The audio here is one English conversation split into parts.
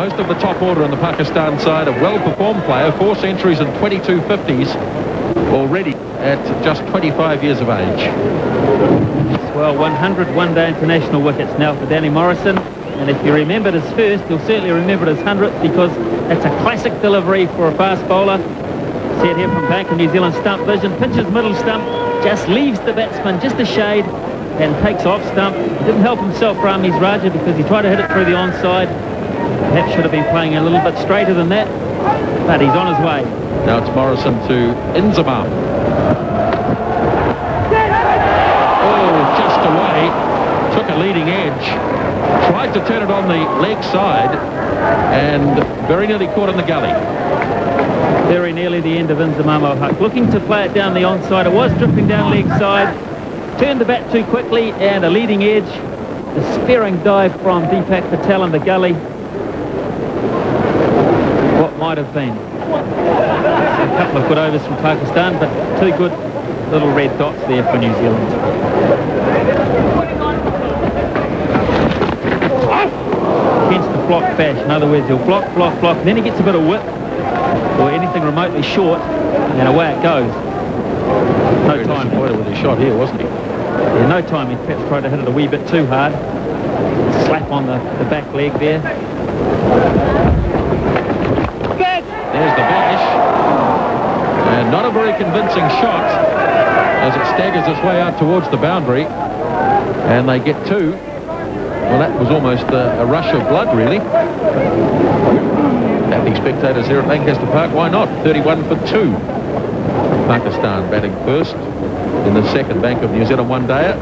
most of the top order on the Pakistan side, a well-performed player, 4 centuries and 22 50s already at just 25 years of age. Well, 100 one-day international wickets now for Danny Morrison. And if you remembered his first, you'll certainly remember his 100th, because it's a classic delivery for a fast bowler. Set here from Bank of New Zealand stump vision. Pitches middle stump, just leaves the batsman just a shade and takes off stump. He didn't help himself, Ramiz Raja, because he tried to hit it through the onside. Perhaps should have been playing a little bit straighter than that, but he's on his way. Now it's Morrison to Inzamam. Oh, just away. Took a leading edge. Tried to turn it on the leg side and very nearly caught in the gully. Very nearly the end of Inzamam ul Haq. Looking to play it down the onside. It was drifting down leg side. Turned the bat too quickly and a leading edge. The sparing dive from Deepak Patel in the gully. What might have been. A couple of good overs from Pakistan, but 2 good little red dots there for New Zealand. Against the block bash. In other words, he'll block, block, block. Then he gets a bit of whip or anything remotely short, and away it goes. No time. Disappointed with his shot here, wasn't he? Yeah, no time. He perhaps tried to hit it a wee bit too hard. Slap on the back leg there. There's the bash. And not a very convincing shot as it staggers its way out towards the boundary. And they get 2. Well, that was almost a rush of blood, really. Happy spectators here at Lancaster Park. Why not? 31 for 2. Pakistan batting first in the second Bank of New Zealand one-dayer.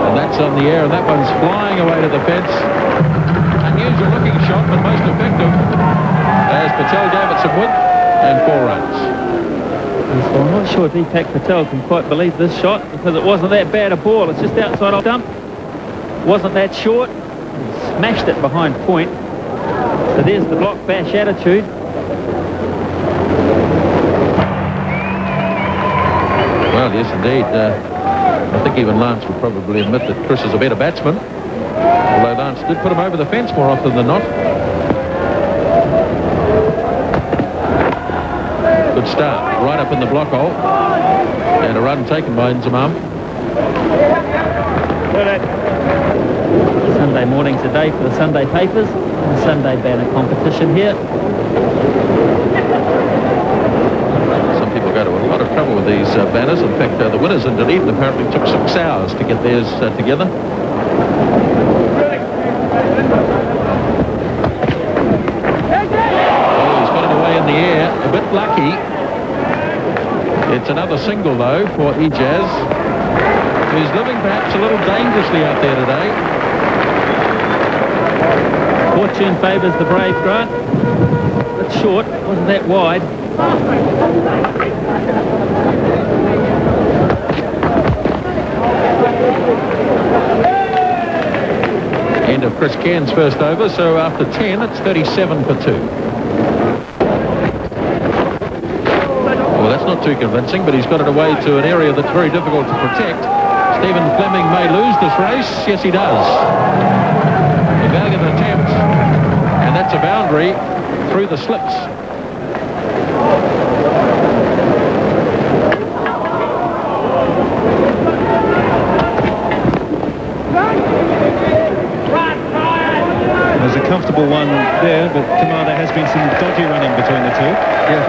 And that's on the air, and that one's flying away to the fence. Unusual looking shot, but most effective, as Patel gave it some width and 4 runs. So I'm not sure Deepak Patel can quite believe this shot, because it wasn't that bad a ball. It's just outside of stump. Wasn't that short. He smashed it behind point. So there's the block bash attitude. Well, yes, indeed. I think even Lance would probably admit that Chris is a better batsman. Although Lance did put him over the fence more often than not. Good start, right up in the block hole. And a run taken by Inzamam. Sunday morning's a day for the Sunday papers. The Sunday banner competition here. Some people go to a lot of trouble with these banners. In fact, the winners in Dunedin apparently took 6 hours to get theirs together. A bit lucky. It's another single, though, for Ijaz, who's living perhaps a little dangerously out there today. Fortune favours the brave, Grant. Bit short, wasn't that wide. End of Chris Cairns' first over, so after 10, it's 37 for 2. Well, that's not too convincing, but he's got it away to an area that's very difficult to protect. Stephen Fleming may lose this race. Yes, he does. A valiant attempt, and that's a boundary through the slips. There's a comfortable one there, but Kumar, there has been some dodgy running between the two. Yes,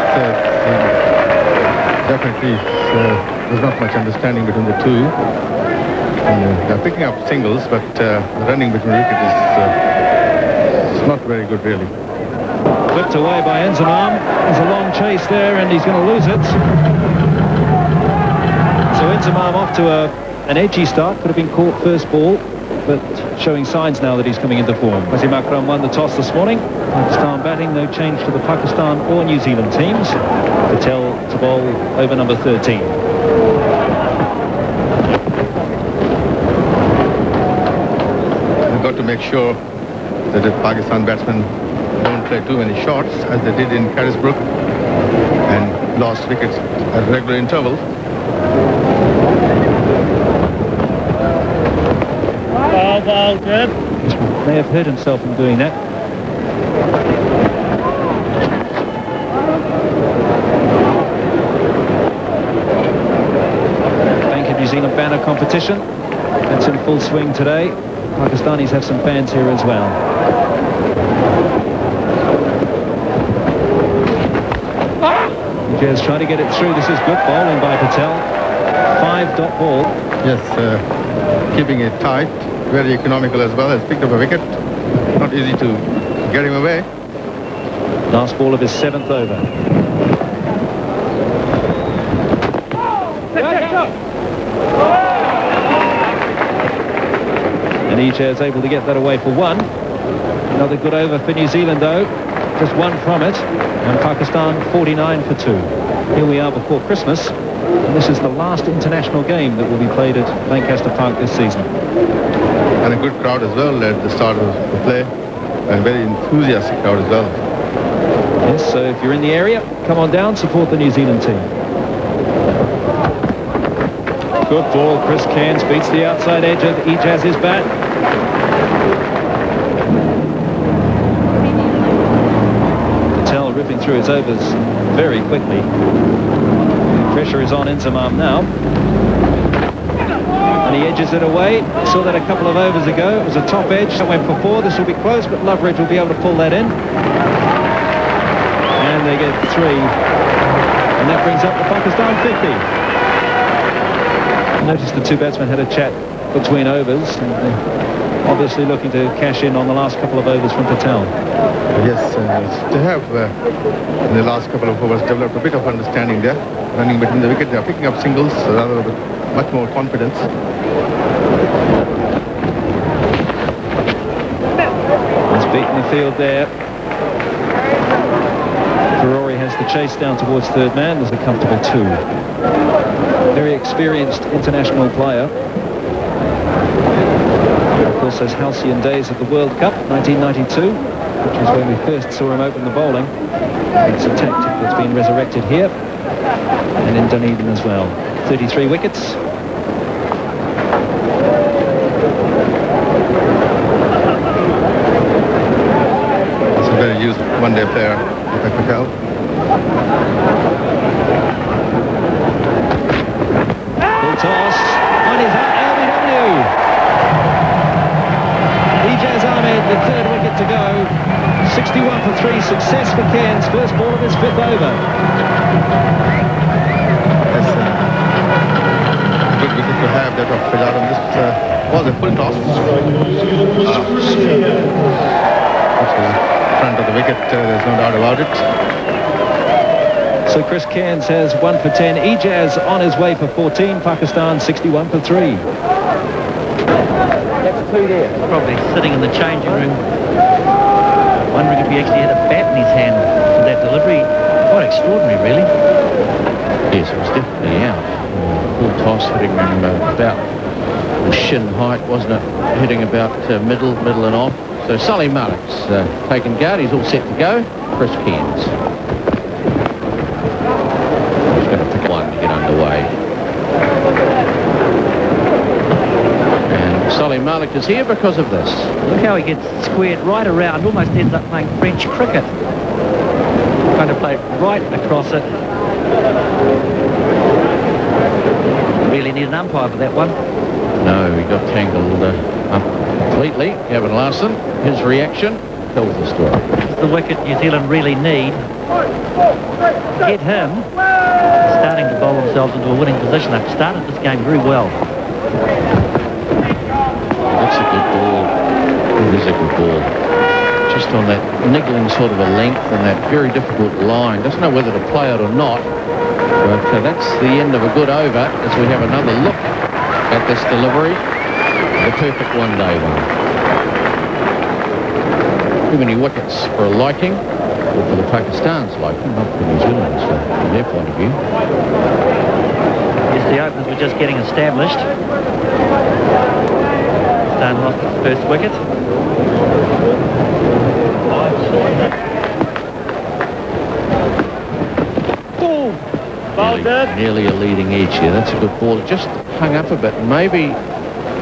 definitely. There's not much understanding between the two. They're picking up singles, but the running between wickets is not very good, really. Flipped away by Inzamam. There's a long chase there, and he's going to lose it. So Inzamam off to an edgy start. Could have been caught first ball, but showing signs now that he's coming into form. Wasim Akram won the toss this morning. Pakistan batting, no change to the Pakistan or New Zealand teams. Patel to bowl over number 13. We've got to make sure that the Pakistan batsmen don't play too many shots, as they did in Carisbrook, and lost wickets at regular intervals. Ball, good. May have hurt himself in doing that. Bank of New Zealand banner competition. That's in full swing today. Pakistanis have some fans here as well. Jazz trying to get it through. This is good bowling by Patel. 5-dot ball. Yes, keeping it tight, very economical as well. Has picked up a wicket. Not easy to get him away. Last ball of his 7th over. And Ijaz able to get that away for 1. Another good over for New Zealand though. Just 1 from it. And Pakistan 49 for 2. Here we are before Christmas. And this is the last international game that will be played at Lancaster Park this season. And a good crowd as well at the start of the play. And very enthusiastic crowd as well. Yes, so if you're in the area, come on down, support the New Zealand team. Good ball. Chris Cairns beats the outside edge of Ijaz's bat. Patel ripping through his overs very quickly. The pressure is on Inzamam now. And he edges it away. Saw that a couple of overs ago. It was a top edge that went for 4. This will be close, but Loveridge will be able to pull that in. And they get 3. And that brings up the Pakistan 50. I noticed the 2 batsmen had a chat between overs. And they're obviously looking to cash in on the last couple of overs from Patel. Yes, they have in the last couple of overs developed a bit of understanding there. Running between the wicket, they are picking up singles rather with much more confidence. He's beaten the field there. Ferrari has the chase down towards 3rd man. There's a comfortable 2. Very experienced international player. Of course, those halcyon days of the World Cup, 1992, which was when we first saw him open the bowling. It's a tactic that's been resurrected here and in Dunedin as well. 33 wickets. It's a very used one-day player, Deepak Patel. Full toss on his LBW. Ijaz Ahmed, the 3rd wicket to go. 61 for 3, success for Cairns. First ball of his 5th over. Yes, good wicket to have that of Fajarum. This was a full toss. Front of the wicket, there's no doubt about it. So Chris Cairns has 1 for 10. Ijaz on his way for 14. Pakistan 61 for 3. That's 2 there. Probably sitting in the changing room, wondering if he actually had a bat in his hand for that delivery. Quite extraordinary, really. Yes, it was definitely out. Full toss hitting him about the shin height, wasn't it? Hitting about middle and off. So Sully Malik's taken guard. He's all set to go. Chris Cairns. He's going to pick 1 to get underway. And Sully Malik is here because of this. Look how he gets squared right around, almost ends up playing French cricket. Trying to play right across it. Really need an umpire for that one. No, he got tangled up completely. Gavin Larson, his reaction tells the story. It's the wicket New Zealand really need. Get him starting to bowl themselves into a winning position. They've started this game very well. That's a good ball. It is a good ball. Just on that niggling sort of a length and that very difficult line. Doesn't know whether to play it or not. But that's the end of a good over as we have another look at this delivery. The perfect one-day one. Too many wickets for a liking, or for the Pakistan's liking, not for New Zealand's, from their point of view. Yes, the openers were just getting established. Pakistan lost its first wicket. Nearly a leading edge here. That's a good ball. Just hung up a bit. Maybe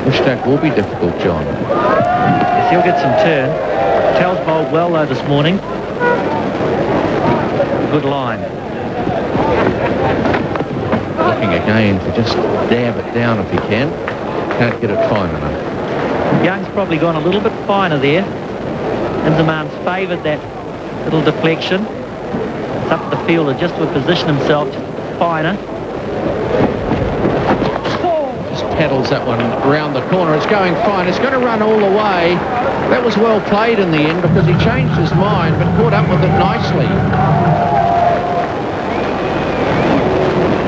Mushtaq will be difficult, John. Yes, he'll get some turn. Tells bowled well though this morning. Good line. Looking again to just dab it down if he can. Can't get it fine enough. Young's probably gone a little bit finer there. Inzamam's favoured that little deflection. It's up to the fielder just to position himself finer. Just paddles that one around the corner. It's going fine. It's going to run all the way. That was well played in the end because he changed his mind but caught up with it nicely.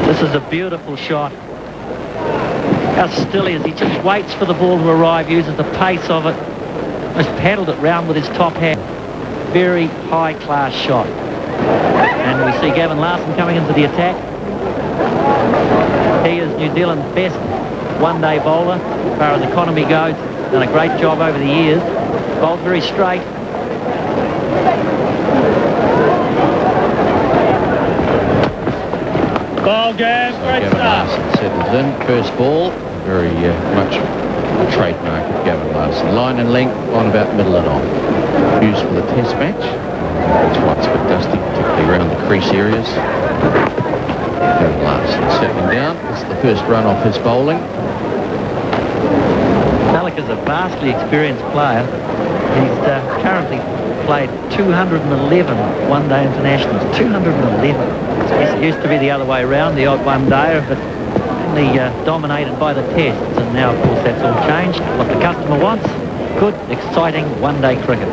This is a beautiful shot. How still he is. He just waits for the ball to arrive, uses the pace of it. Just paddled it round with his top hat. Very high-class shot. And we see Gavin Larsen coming into the attack. He is New Zealand's best one-day bowler as far as economy goes. Done a great job over the years. Bowled very straight. Ball game, great Gavin start. Larsen settles in. First ball, very much a trademark of Gavin Larsen. Line and length on about middle and off. Used for the test match. That's why it's a bit dusty, particularly around the crease areas. Gavin Larsen settling down. This is the first run off his bowling. Malik is a vastly experienced player. He's currently played 211 one-day internationals. 211. It used to be the other way around, the odd one-dayer, but only dominated by the tests. And now, of course, that's all changed. What the customer wants, good, exciting one-day cricket.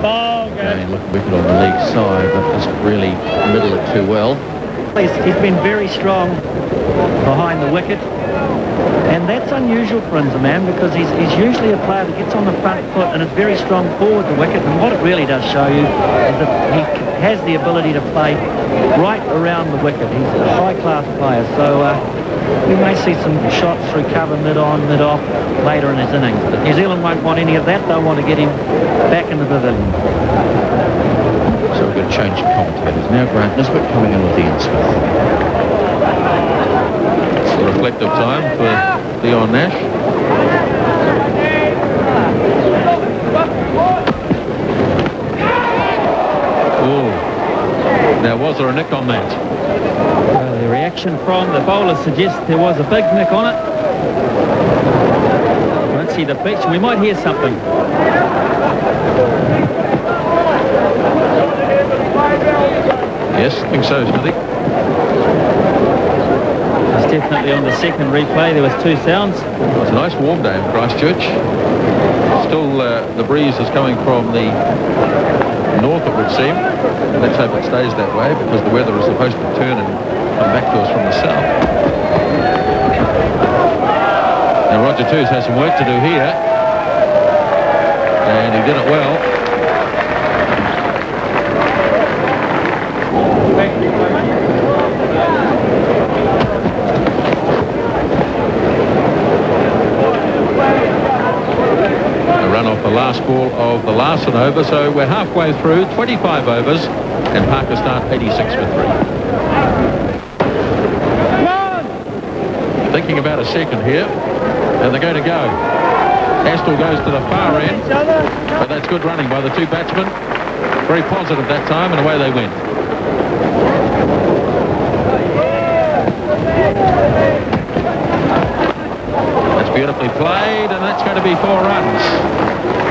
Ball game. Again, looking wicket on the league side, but just really middle it too well. He's been very strong behind the wicket. And that's unusual for Inzamam because he's usually a player that gets on the front foot and is very strong forward the wicket. And what it really does show you is that he has the ability to play right around the wicket. He's a high-class player. So we may see some shots through cover mid-on, mid-off later in his innings. But New Zealand won't want any of that. They'll want to get him back in the pavilion. So we're going to change commentators. Now Grant Nisbet coming in with Ian Smith. It's a reflective time for Leon Nash. Oh, now was there a nick on that? The reaction from the bowler suggests there was a big nick on it. I don't see the pitch. We might hear something. Yes, I think so, Smithy. It's definitely on the second replay. There was two sounds. It's a nice warm day in Christchurch. Still, the breeze is coming from the north, it would seem. Let's hope it stays that way because the weather is supposed to turn and come back to us from the south. Now Roger Toos has some work to do here. And he did it well. Off the last ball of the Larsen over, so we're halfway through, 25 overs, and Pakistan 86 for 3. Thinking about a second here, and they're going to go. Astle goes to the far end, but that's good running by the two batsmen. Very positive that time, and away they went. That's beautifully played, and that's going to be 4 runs.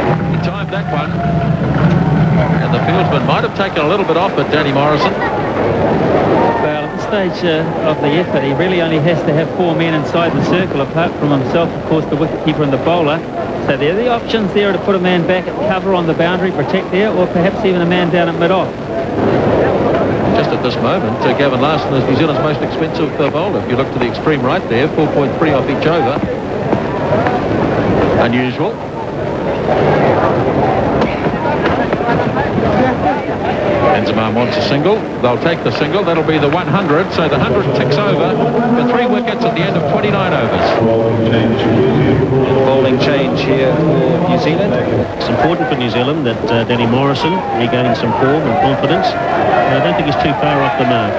He timed that one, and the fieldsman might have taken a little bit off at Danny Morrison. Well, at this stage of the effort, he really only has to have 4 men inside the circle, apart from himself, of course, the wicketkeeper and the bowler. So there are the options there to put a man back at cover on the boundary, protect there, or perhaps even a man down at mid-off. Just at this moment, Gavin Larsen is New Zealand's most expensive bowler. If you look to the extreme right there, 4.3 off each over. Unusual. Inzamam wants a single. They'll take the single. That'll be the 100. So the 100 ticks over for 3 wickets at the end of 29 overs. Bowling change here for New Zealand. It's important for New Zealand that Danny Morrison regains some form and confidence. I don't think he's too far off the mark.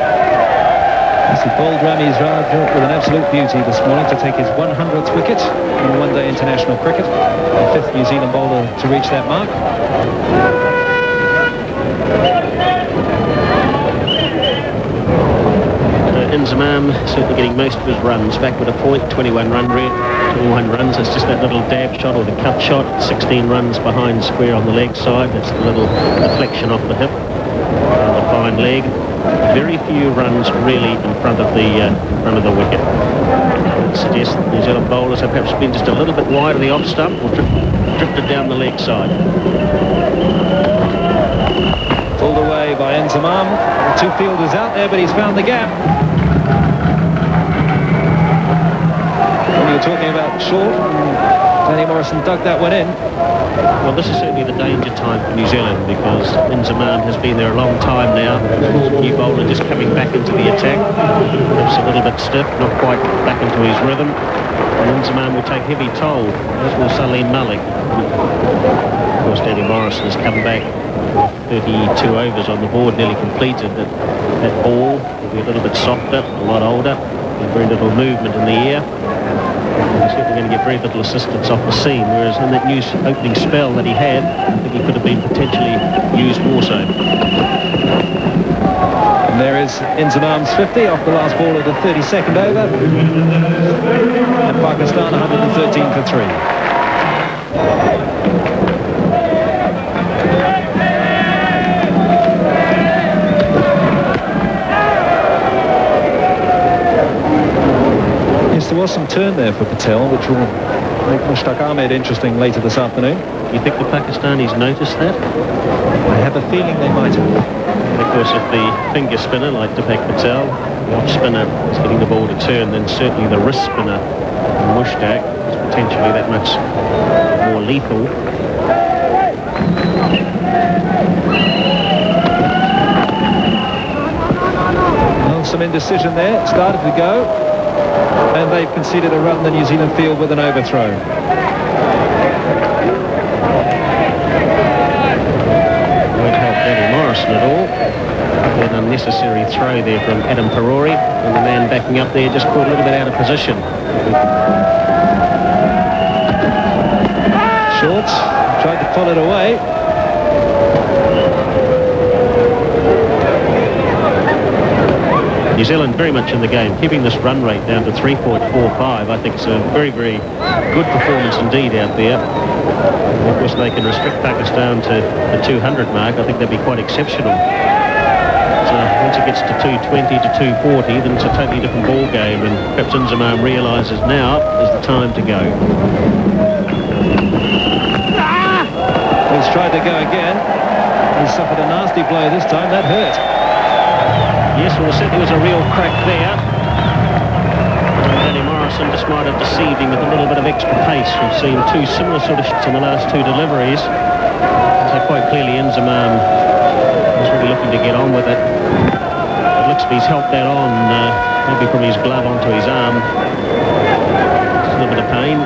Yes, he bowled Ramiz Raja with an absolute beauty this morning to take his 100th wicket in one-day international cricket. The 5th New Zealand bowler to reach that mark. Inzamam certainly getting most of his runs back with a point, 21 runs. It's just that little dab shot or the cut shot, 16 runs behind square on the leg side. That's the little deflection off the hip, the fine leg. Very few runs really in front of the wicket. It suggests that New Zealand bowlers have perhaps been just a little bit wide of the off stump or drifted down the leg side. Pulled away by Inzamam. The 2 fielders out there, but he's found the gap. When you were talking about short, Danny Morrison dug that one in. Well, this is certainly the danger time for New Zealand because Inzamam has been there a long time now. New bowler just coming back into the attack. Perhaps a little bit stiff, not quite back into his rhythm. And Inzamam will take heavy toll, as will Salim Malik. Of course, Danny Morrison has come back 32 overs on the board, nearly completed. That ball will be a little bit softer, a lot older, and very little movement in the air. He's certainly going to get very little assistance off the seam, whereas in that new opening spell that he had, I think he could have been potentially used more so. And there is Inzamam's 50 off the last ball of the 32nd over. And Pakistan 113 for 3. There was some turn there for Patel, which will make Mushtaq Ahmed interesting later this afternoon. You think the Pakistanis noticed that? I have a feeling they might have. And of course, if the finger spinner, like Deepak Patel, the off spinner is getting the ball to turn, then certainly the wrist spinner, Mushtaq, is potentially that much more lethal. Well, some indecision there. Started to go. And they've conceded a run, the New Zealand field, with an overthrow. Won't help Danny Morrison at all. An unnecessary throw there from Adam Perori, and the man backing up there just caught a little bit out of position. Shorts tried to pull it away. New Zealand very much in the game, keeping this run rate down to 3.45. I think it's a very, very good performance indeed out there. And of course, they can restrict Pakistan to the 200 mark. I think that'd be quite exceptional. So once it gets to 220 to 240, then it's a totally different ball game, and perhaps Inzamam realises now is the time to go. He's tried to go again. He suffered a nasty blow this time. That hurt. Yes, well, there certainly was a real crack there. Danny Morrison just might have deceived him with a little bit of extra pace. We've seen 2 similar sort of shots in the last 2 deliveries. So quite clearly Inzamam is really looking to get on with it. It looks like he's helped that on, maybe from his glove onto his arm. Just a little bit of pain.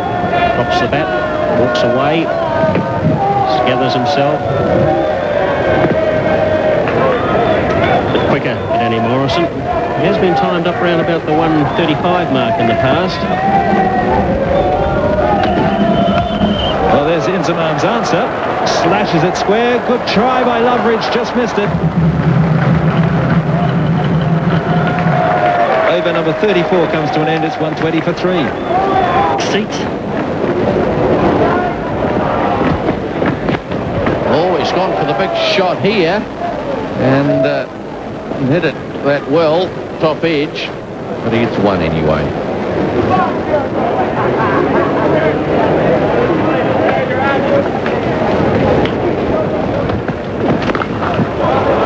Drops the bat, walks away, gathers himself. Quicker for Danny Morrison. He has been timed up around about the 135 mark in the past. Well, there's Inzamam's answer. Slashes it square. Good try by Loveridge. Just missed it. Over number 34 comes to an end. It's 120 for 3. Seats. Oh, he's gone for the big shot here. And hit it that well, top edge, but he gets 1 anyway.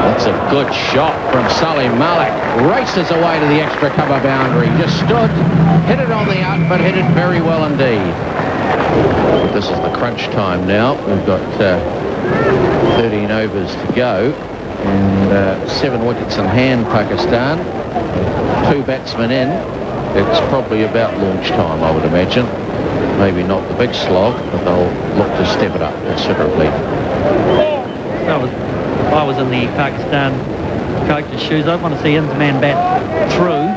That's a good shot from Salim Malik. Races away to the extra cover boundary. Just stood, hit it on the out, but hit it very well indeed. This is the crunch time now. We've got 13 overs to go. And 7 wickets in hand, Pakistan. 2 batsmen in. It's probably about launch time, I would imagine. Maybe not the big slog, but they'll look to step it up considerably. If I was in the Pakistan coach's shoes, I'd want to see Inzamam bat through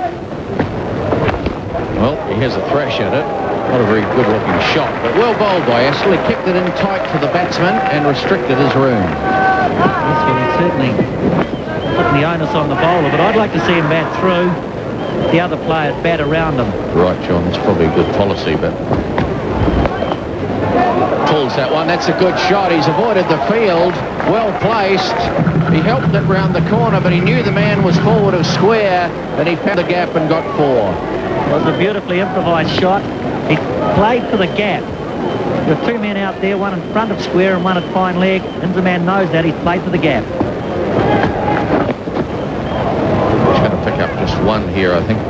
has a thrash at it. Not a very good-looking shot, but well bowled by Astle. He kicked it in tight for the batsman and restricted his room. Yes, well, he's certainly putting the onus on the bowler, but I'd like to see him bat through. The other players bat around him. Right, John, it's probably a good policy, but... Pulls that one. That's a good shot. He's avoided the field. Well placed. He helped it round the corner, but he knew the man was forward of square, and he found the gap and got 4. It was a beautifully improvised shot. He played for the gap. There were 2 men out there, one in front of square and one at fine leg. Inzamam knows that. He's played for the gap. He's going to pick up just 1 here, I think.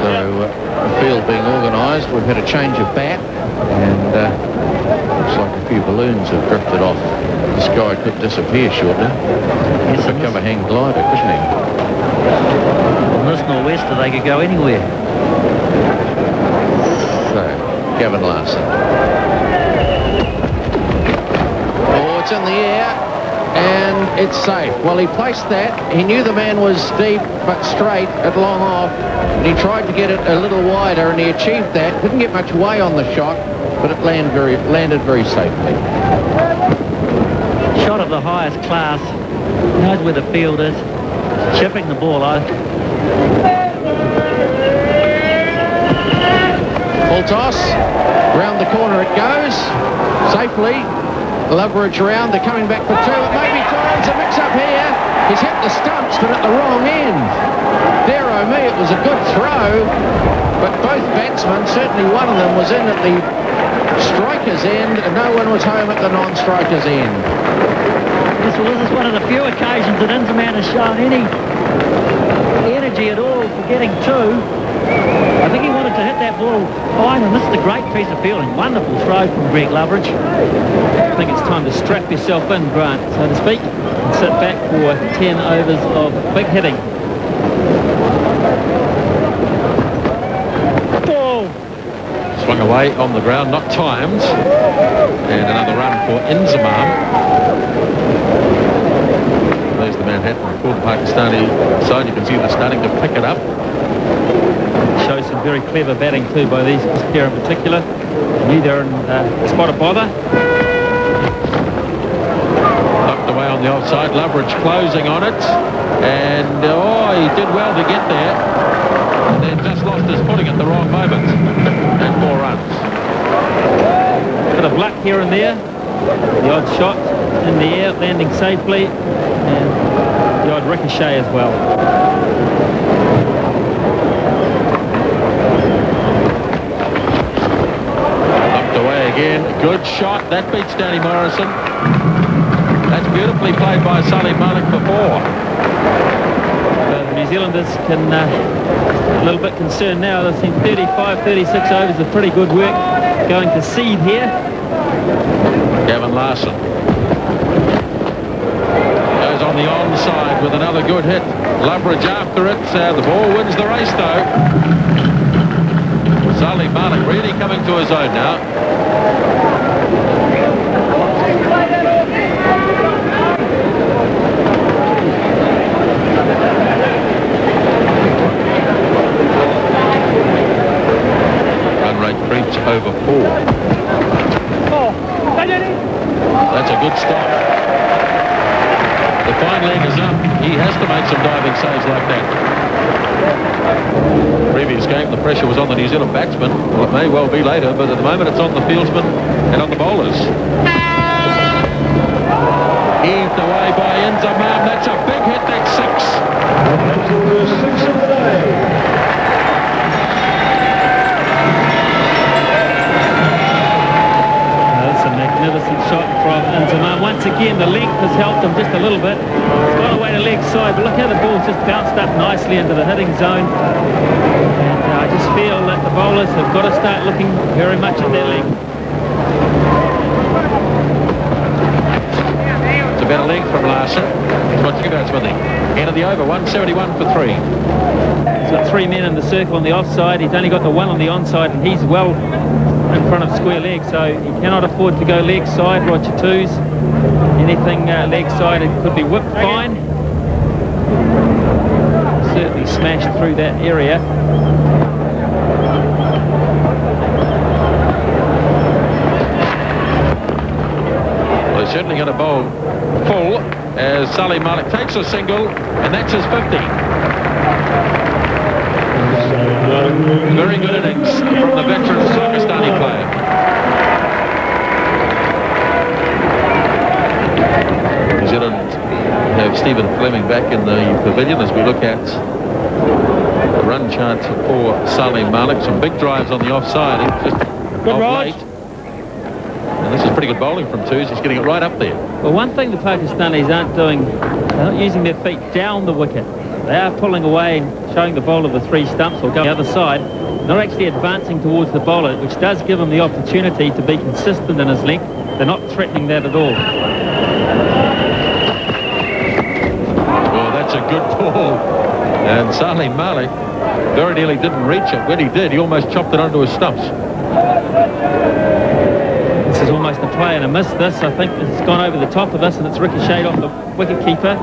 So the field being organised, we've had a change of bat, and looks like a few balloons have drifted off. This guy could disappear shortly. He's become a hang glider, couldn't he? From this nor'wester, they could go anywhere. So, Gavin Larson. Oh, it's in the air, and it's safe. Well, he placed that. He knew the man was deep but straight at long off, and he tried to get it a little wider, and he achieved that. Didn't get much way on the shot, but it landed very safely. Shot of the highest class. Knows where the field is. Chipping the ball out. Full toss. Round the corner it goes. Safely. Loveridge round. They're coming back for 2. It may be Torrens. A mix-up here. He's hit the stumps, but at the wrong end. Dear oh me, it was a good throw. But both batsmen, certainly one of them was in at the striker's end, and no one was home at the non-striker's end. Yes, well, this is one of the few occasions that Inzamam has shown any energy at all for getting 2. I think he wanted to hit that ball fine, and this is a great piece of fielding. Wonderful throw from Greg Loveridge. I think it's time to strap yourself in, Grant, so to speak, and sit back for 10 overs of big hitting. Swung away on the ground, not timed. And another run for Inzamam. There's the Manhattan for the Pakistani side. You can see they're starting to pick it up. Shows some very clever batting too by this pair in particular. Knew they're in a spot of bother. Knocked away on the offside. Loveridge closing on it. And, he did well to get there. And then just lost his footing at the wrong moment. And 4 runs. Bit of luck here and there. The odd shot in the air, landing safely, and the odd ricochet as well. Knocked away again. Good shot. That beats Danny Morrison. That's beautifully played by Salim Malik for 4. The New Zealanders can a little bit concerned now. They've seen 35, 36 overs of pretty good work going to seed here. Gavin Larson goes on the onside with another good hit. Loveridge after it. The ball wins the race though. Salim Malik really coming to his own now. Run rate creeps over 4. That's a good stop. The fine leg is up. He has to make some diving saves like that. Previous game, the pressure was on the New Zealand batsman. Well, it may well be later, but at the moment it's on the fieldsmen and on the bowlers. Heaved away by Inzamam. That's a big hit. That's 6. 6 of the day. Magnificent shot from Inzamam. Once again, the length has helped him just a little bit. It's gone away to leg side, but look how the ball's just bounced up nicely into the hitting zone. And I just feel that the bowlers have got to start looking very much at their leg. It's a better leg from Larson. What's your batsman then? End of the over, 171 for 3. He's got 3 men in the circle on the offside. He's only got the 1 on the onside, and he's well in front of square leg, so he cannot afford to go leg side. Roger 2s. Anything leg side, it could be whipped fine. Certainly smashed through that area. Well, he's certainly going to bowl full as Salim Malik takes a single, and that's his 50. Very good innings from the veteran Pakistani player. New Zealand have Stephen Fleming back in the pavilion as we look at the run chart for Salim Malik. Some big drives on the offside. Just Good off Raj. late. And this is pretty good bowling from Twos. He's getting it right up there. Well, one thing the Pakistanis aren't doing, they're not using their feet down the wicket. They are pulling away and showing the bowler the three stumps or going the other side. Not actually advancing towards the bowler, which does give him the opportunity to be consistent in his length. They're not threatening that at all. Well, that's a good ball. And Salim Malik very nearly didn't reach it. When he did, he almost chopped it onto his stumps. This is almost a play and a miss. This, I think, it's gone over the top of this, and it's ricocheted off the wicket-keeper.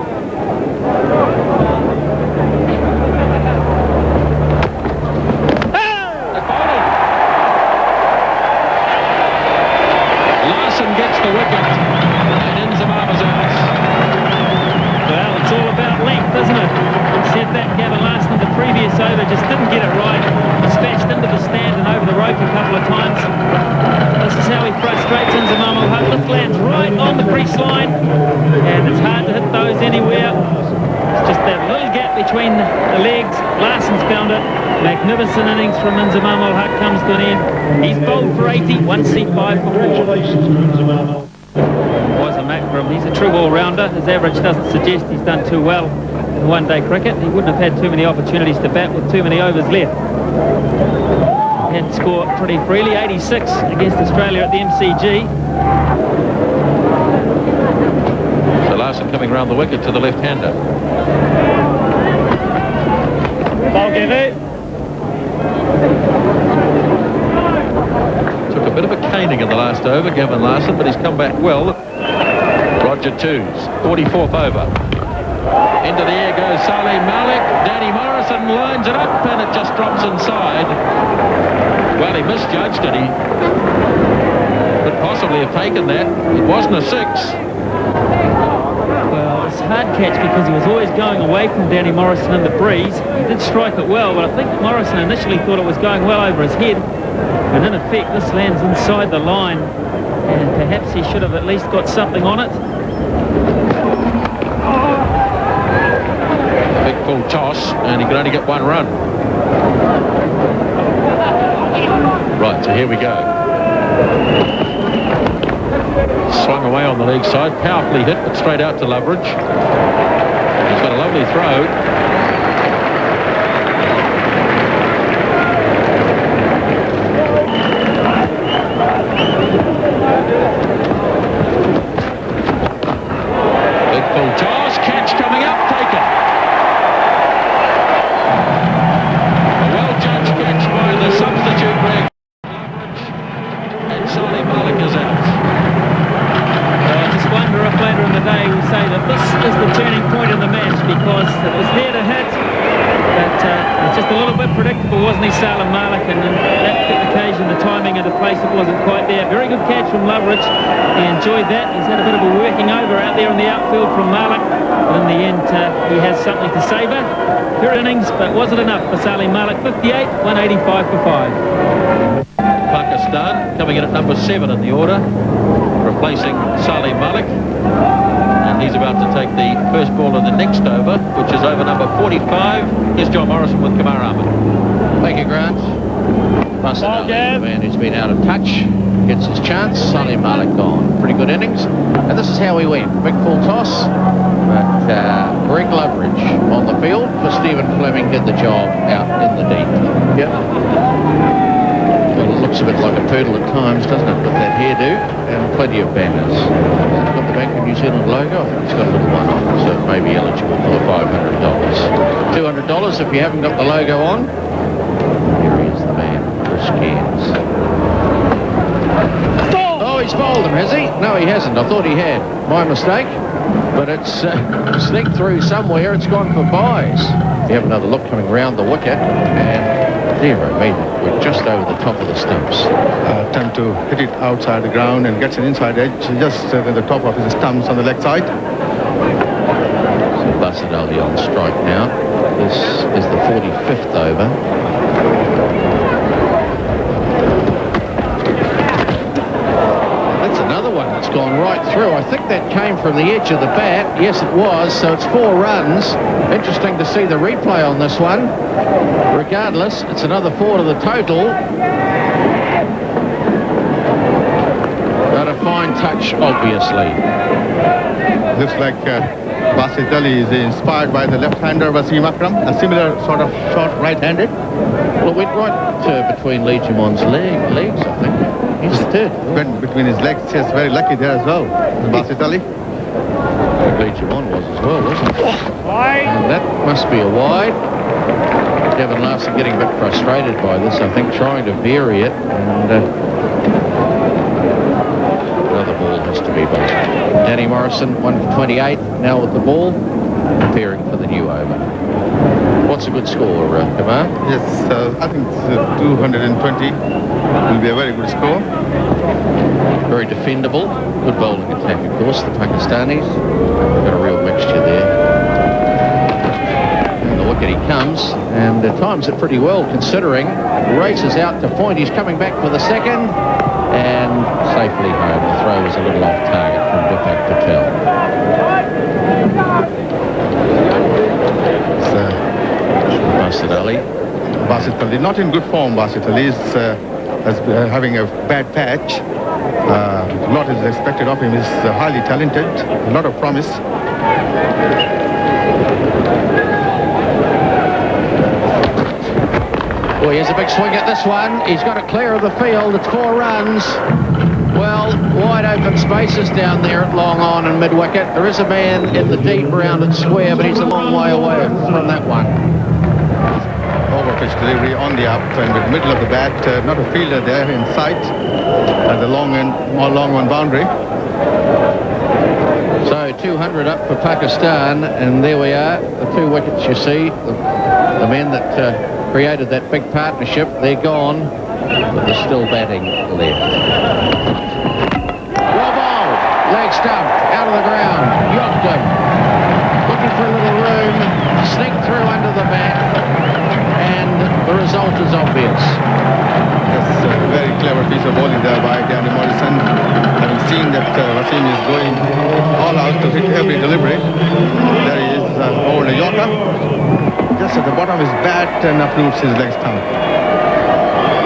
Larson gets the wicket, and Inzamam is out. Well, it's all about length, isn't it? Said that Gavin Larson in the previous over just didn't get it right. Dispatched into the stand and over the rope a couple of times. This is how he frustrates Inzamam ul Haq. This lands right on the crease line, and it's hard to hit those anywhere. It's just that little gap between the legs. Larson's found it. Magnificent innings from Inzamam ul Haq comes to an end. He's bowled for 80, 1C5 for 4. Was a Macram. He's a true all-rounder. His average doesn't suggest he's done too well in one-day cricket. He wouldn't have had too many opportunities to bat with too many overs left. He had to score pretty freely, 86 against Australia at the MCG. So Larson coming round the wicket to the left-hander. Took a bit of a caning in the last over, Gavin Larson, but he's come back well. Roger Twos, 44th over. Into the air goes Salim Malik. Danny Morrison lines it up, and it just drops inside. Well, he misjudged it. He could possibly have taken that. It wasn't a 6. Well, it's a hard catch because he was always going away from Danny Morrison in the breeze. He did strike it well, but I think Morrison initially thought it was going well over his head. And in effect, this lands inside the line, and perhaps he should have at least got something on it. Big full toss, and he could only get one run. Right, so here we go. Swung away on the leg side, powerfully hit, but straight out to Loveridge. He's got a lovely throw. Big full toss, catch coming up, taken. A well-judged catch by the substitute Greg. And Salim Malik is out. I just wonder if later in the day we'll say that this is the turning point in the match, because it was there to hit, but it's just a little bit predictable, wasn't he, Salim Malik? And on that occasion, the timing and the place, it wasn't quite there. Very good catch from Loveridge. He enjoyed that. He's had a bit of a working over out there in the outfield from Malik. But in the end, he has something to savour. Good innings, but was it enough for Salim Malik? 58, 185 for 5. Pakistan coming in at number 7 in the order, replacing Salim Malik. And he's about to take the first ball of the next over, which is over number 45. Here's John Morrison with Kamar Ahmed. Thank you, Grant. Busted out the man who's been out of touch. Gets his chance. Salim Malik gone. Pretty good innings. And this is how he went. Big full toss. But Greg Loveridge on the field, for Stephen Fleming did the job out in the deep. Yep. Well, it looks a bit like a turtle at times, doesn't it, with that hairdo and plenty of banners. It's got the Bank of New Zealand logo. I think it's got a little one on, so it may be eligible for $500. $200 if you haven't got the logo on. Here he is, the man, Chris Cairns. Oh, he's bowled him, has he? No, he hasn't. I thought he had. My mistake. but it's sneaked through somewhere. It's gone for buys. We have another look coming round the wicket, and dear me, we're just over the top of the stumps. Attempt to hit it outside the ground and gets an inside edge just at the top of his stumps on the leg side. So Basit Ali on strike now. This is the 45th over. It's gone right through. I think that came from the edge of the bat. Yes, it was. So it's 4 runs. Interesting to see the replay on this one. Regardless, it's another 4 to the total. But a fine touch, obviously. Looks like Basit Ali is inspired by the left-hander Wasim Akram, a similar sort of short right-handed. Well, it went right between Lee Jimon's legs, I think. He's third. Went between his legs. Yes, very lucky there as well. Basit Ali. Lee Jimon was as well, wasn't it? And that must be a wide. Devon Larson getting a bit frustrated by this, I think, trying to vary it. And another ball has to be bowled. Danny Morrison, 1 for 28, now with the ball, preparing for the new over. What's a good score, Kumar? Yes, I think 220 will be a very good score. Very defendable. Good bowling attack, of course, the Pakistanis. Got a real mixture there. And the wicket he comes, and times it pretty well considering. Races out to point. He's coming back for the second, and safely home. The throw was a little off target from Deepak Patel. Basit Ali. Basit Ali, not in good form. Basit Ali is having a bad patch. Lot is expected of him. He's highly talented, a lot of promise. Oh, here's a big swing at this one. He's got it clear of the field. It's 4 runs. Well, wide open spaces down there at long on and mid-wicket. There is a man in the deep rounded square, but he's a long way away from that one. Over-pitch delivery on the up and with the middle of the bat. Not a fielder there in sight at the long one boundary. So 200 up for Pakistan, and there we are. The 2 wickets you see. The men that created that big partnership, they're gone, but they're still batting left. Well bowled, leg stump, out of the ground, yocked him. Looking for a little room, sneaked through under the bat, and the result is obvious. That's a very clever piece of bowling there by Danny Morrison. Having seen that Wasim is going all out to hit every delivery. There he is over the Yorker. Just at the bottom of his bat and uproots his leg stump.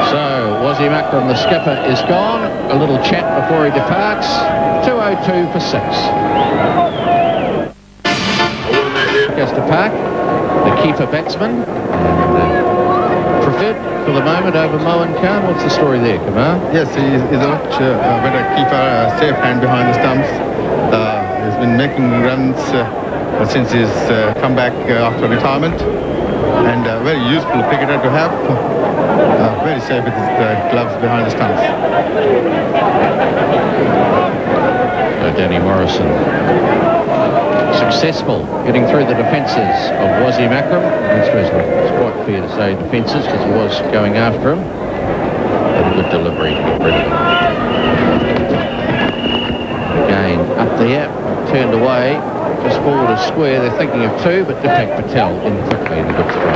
So Wasim Akram, the skipper, is gone. A little chat before he departs. 2:02 for 6. Goes to Park, the keeper batsman. And, preferred for the moment over Mohan Khan. What's the story there, Kumar? Yes, he's a much better keeper, safe hand behind the stumps. He's been making runs since his comeback after retirement, and a very useful cricketer to have. Very safe with his gloves behind the stumps. Danny Morrison, successful getting through the defences of Wasim Akram. It's quite fair to say defences because he was going after him. But a good delivery to get rid of him. Again, up there, turned away. Just forward a square. They're thinking of 2, but Deepak Patel in quickly and a good throw.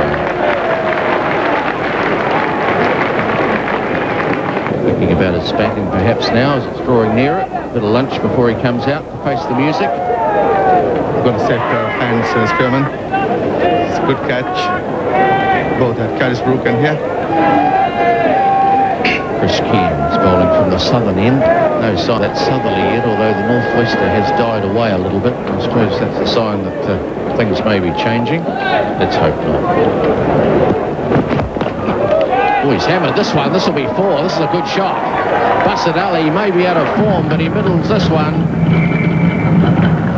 Thinking about his batting perhaps now as it's drawing nearer. A bit of lunch before he comes out to face the music. Got a safe pair of hands, Spearman. It's a good catch. Both at Carisbrook and here. Chris Keane is bowling from the southern end. No sign that's southerly yet, although the northwester has died away a little bit. I suppose that's a sign that things may be changing. Let's hope not. Oh, he's hammered this one. This will be 4. This is a good shot. Basit Ali may be out of form, but he middles this one.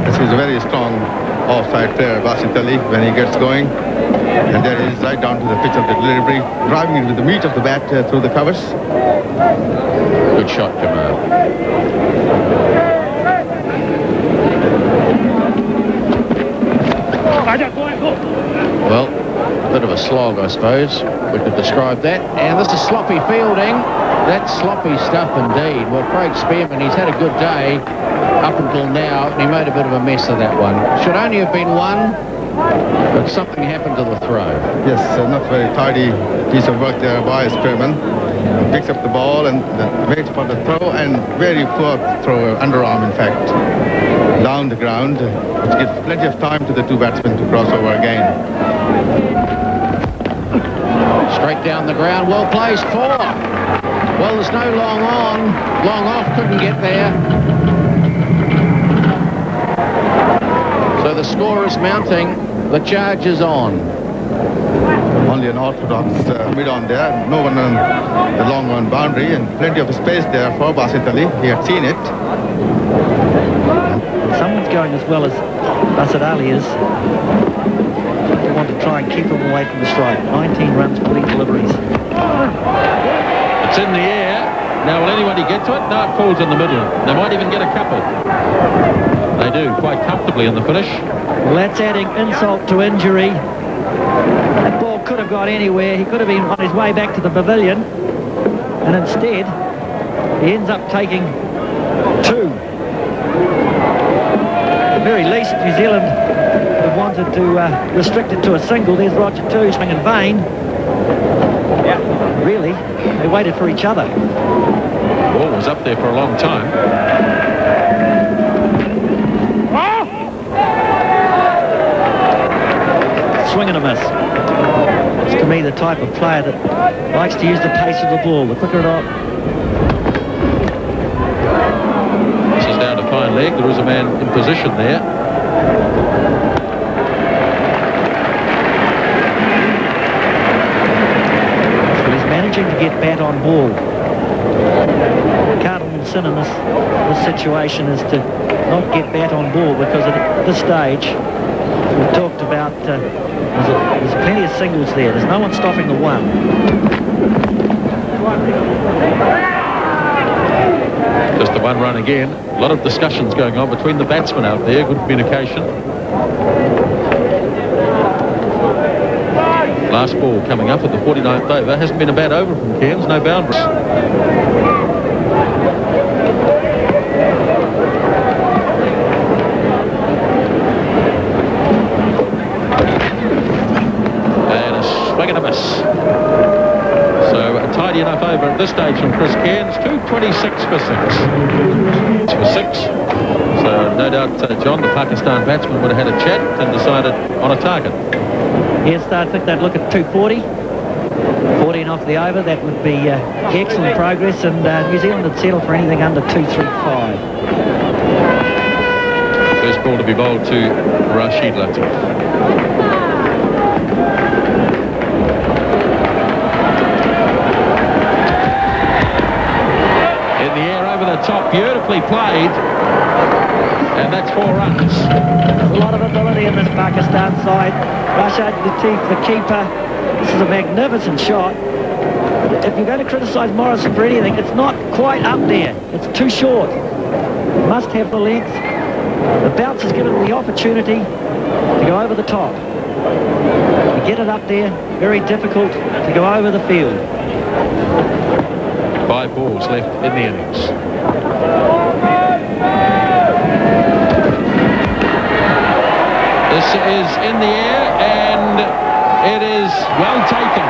This is a very strong offside player, Basit Ali, when he gets going. And there he is right down to the pitch of the delivery, driving it with the meat of the bat through the covers. Good shot, Jamal. Well, a bit of a slog, I suppose. We could describe that. And this is sloppy fielding. That's sloppy stuff indeed. Well, Craig Spearman, he's had a good day up until now, and he made a bit of a mess of that one. Should only have been one, but something happened to the throw. Yes, not very tidy piece of work there by Spearman. Picks up the ball and waits for the throw, and very poor throw, underarm in fact, down the ground, which gives plenty of time to the two batsmen to cross over again. Straight down the ground, well placed, 4. Well, there's no long on, long off, couldn't get there. So the score is mounting, the charge is on. Only an orthodox mid-on there, no one on the long on boundary, and plenty of space there for Basit Ali. He had seen it. Someone's going as well as Basit Ali is. They want to try and keep him away from the strike. 19 runs, 40 deliveries. It's in the air. Now, will anybody get to it? No, it falls in the middle. They might even get a couple. They do, quite comfortably in the finish. Well, that's adding insult to injury. That ball could have got anywhere. He could have been on his way back to the pavilion. And instead, he ends up taking 2. At the very least, New Zealand have wanted to restrict it to a single. There's Roger 2 swinging vain. Yeah. Really, they waited for each other. The ball was up there for a long time. Swing and a miss. It's to me the type of player that likes to use the pace of the ball. The quicker it on. This is down to fine leg. There is a man in position there. Well, he's managing to get bat on ball. Cardinal sin in this situation is to not get bat on ball, because at this stage we talked about there's plenty of singles there. There's no one stopping the one. Just the one run again. A lot of discussions going on between the batsmen out there. Good communication. Last ball coming up at the 49th over. Hasn't been a bad over from Cairns. No boundaries. And a miss. So a tidy enough over at this stage from Chris Cairns. 226 for 6. It's for 6. So no doubt, John, the Pakistan batsman would have had a chat and decided on a target. Yes, I think they'd look at 240. 14 off the over. That would be excellent progress, and New Zealand would settle for anything under 235. First ball to be bowled to Rashid Latif. Top, beautifully played, and that's 4 runs. There's a lot of ability in this Pakistan side. Rashid Latif, the keeper. This is a magnificent shot. If you're going to criticise Morrison for anything, it's not quite up there. It's too short. Must have the length. The bounce has given him the opportunity to go over the top. To get it up there, very difficult to go over the field. 5 balls left in the innings. This is in the air, and it is well taken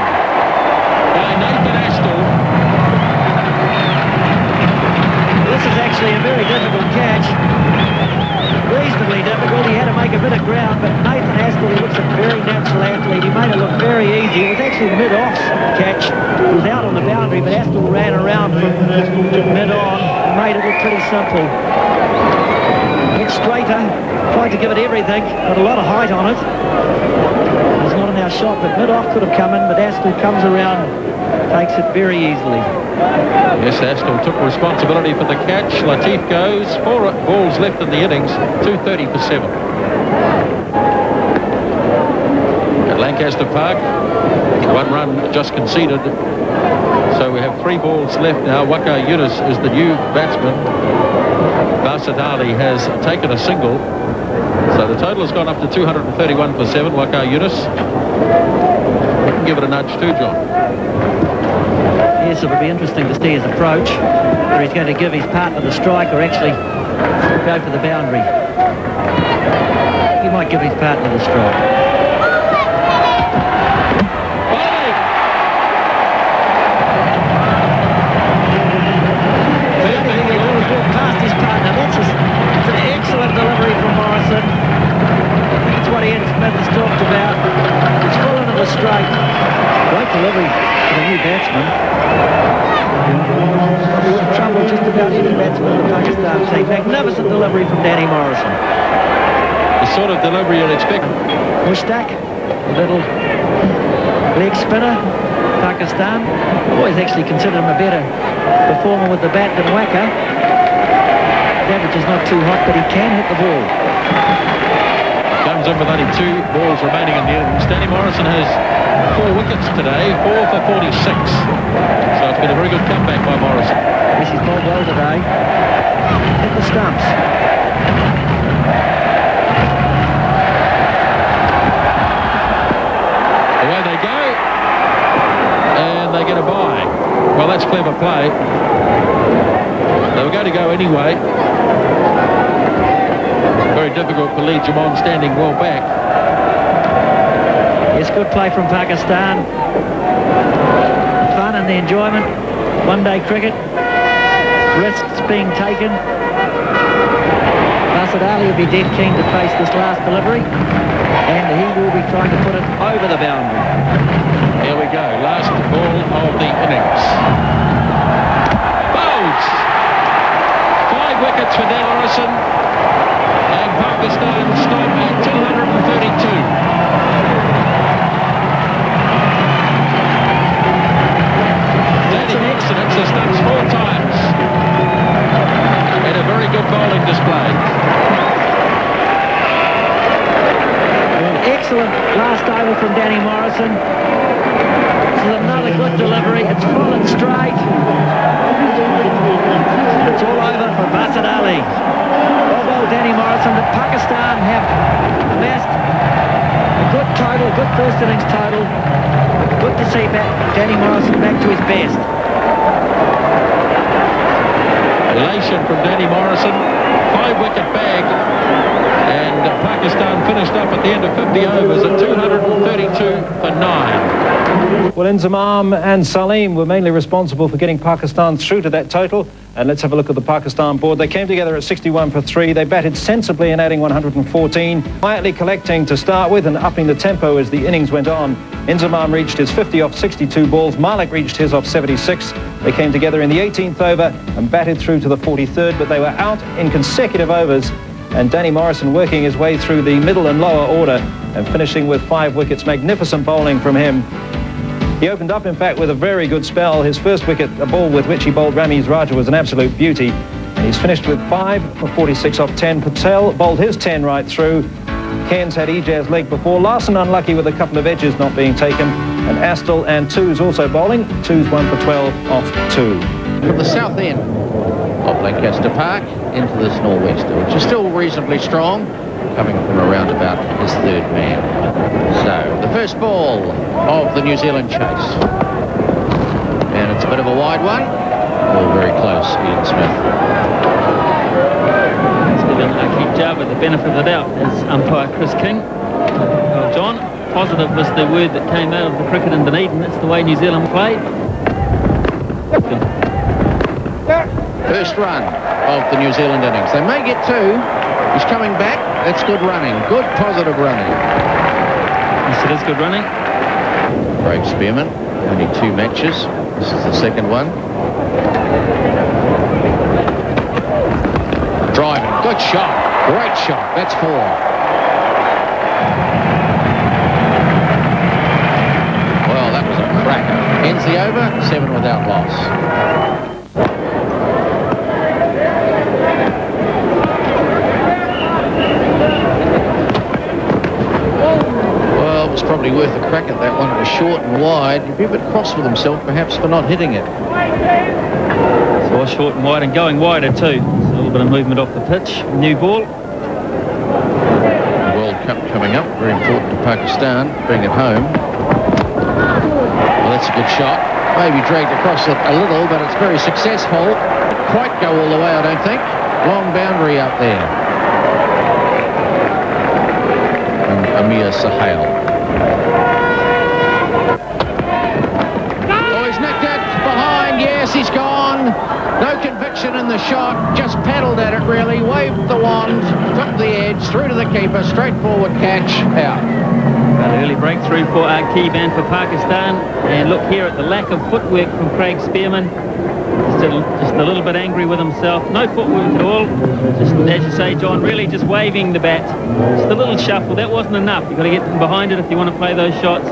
by Nathan Astle. This is actually a very difficult catch. Reasonably difficult. He had to make a bit of ground, but Nathan Astle, he looks a very natural athlete. He made it look very easy. It was actually mid-off catch. He was out on the boundary, but Astle ran around from mid-on and made it look pretty simple. Went straighter, tried to give it everything, got a lot of height on it. It was not in our shot, but mid-off could have come in, but Astle comes around, takes it very easily. Yes, Astle took responsibility for the catch. Latif goes. 4 balls left in the innings. 230 for 7. At Lancaster Park, 1 run just conceded. So we have 3 balls left now. Waqar Younis is the new batsman. Basadali has taken a single. So the total has gone up to 231 for 7. Waka Yunus. We can give it a nudge too, John. Yes, it'll be interesting to see his approach, whether he's going to give his partner the strike or actually go for the boundary. He might give his partner the strike. Past his partner. That's an excellent delivery from Morrison. That's what Ian Smith has talked about. It's full into the straight. Great delivery for the new batsman. Trouble just about any batsman in the Pakistan team. Magnificent delivery from Danny Morrison. The sort of delivery you'd expect. Mushtaq, a little leg spinner. Pakistan always actually considered him a better performer with the bat than Waka. The average is not too hot, but he can hit the ball. Comes in with only 2 balls remaining in the innings. Danny Morrison has 4 wickets today, 4 for 46. So it's been a very good comeback by Morrison. Yes, he's bowled well today. Hit the stumps. Away they go. And they get a bye. Well, that's clever play. They were going to go anyway. Very difficult for Lee Jamon standing well back. Yes, good play from Pakistan. Fun and the enjoyment. One-day cricket. Risks being taken. Basit Ali will be dead keen to face this last delivery. And he will be trying to put it over the boundary. Here we go. Last ball of the innings. Bowls! 5 wickets for Dan Morrison. And Pakistan stop at 232. Danny Morrison hits the stumps 4 times. And a very good bowling display. Excellent last over from Danny Morrison. This is another good delivery. It's full and straight. It's all over for Basit Ali. Well, Danny Morrison. The Pakistan have amassed a good total, a good first innings total. Good to see Danny Morrison back to his best. Elation from Danny Morrison. 5-wicket bag. And Pakistan finished up at the end of 50 overs at 232 for 9. Well, Inzamam and Salim were mainly responsible for getting Pakistan through to that total. And let's have a look at the Pakistan board. They came together at 61 for 3. They batted sensibly in adding 114, quietly collecting to start with and upping the tempo as the innings went on. Inzamam reached his 50 off 62 balls. Malik reached his off 76. They came together in the 18th over and batted through to the 43rd, but they were out in consecutive overs. And Danny Morrison working his way through the middle and lower order and finishing with 5 wickets. Magnificent bowling from him. He opened up, in fact, with a very good spell. His first wicket, a ball with which he bowled Ramiz Raja, was an absolute beauty. And he's finished with 5 for 46 off 10. Patel bowled his 10 right through. Cairns had Ejaz's leg before. Larson unlucky with a couple of edges not being taken. And Astle and Twos also bowling. Twos 1 for 12 off 2. From the south end of Lancaster Park into this nor'wester, which is still reasonably strong, coming from around about his 3rd man. So, the first ball of the New Zealand chase. And it's a bit of a wide one. All very close, Ian Smith. He's given a keep job with the benefit of the doubt as umpire Chris King. Well, John, positive was the word that came out of the cricket in Dunedin. That's the way New Zealand played. First run of the New Zealand innings. They may get 2. He's coming back. That's good running. Good positive running. Yes, it is good running. Craig Spearman, only 2 matches. This is the second one. Driving. Good shot. Great shot. That's 4. Well, that was a cracker. Ends the over. 7 without loss. It was probably worth a crack at that one. It was short and wide. He'd be a bit cross with himself, perhaps, for not hitting it. So short and wide and going wider too. So bit of movement off the pitch. New ball. The World Cup coming up, very important to Pakistan, being at home. Well, that's a good shot. Maybe dragged across it a little, but it's very successful. Quite go all the way, I don't think. Long boundary up there. And Amir Sahel. Oh, he's nicked it behind. Yes, he's gone. No conviction in the shot. Just paddled at it, really. Waved the wand. Took the edge. Through to the keeper. Straightforward catch. Out. An early breakthrough for Aqib for Pakistan. And look here at the lack of footwork from Craig Spearman. Just a little bit angry with himself. No footwork at all. Just, as you say, John, really just waving the bat. Just a little shuffle. That wasn't enough. You've got to get from behind it if you want to play those shots.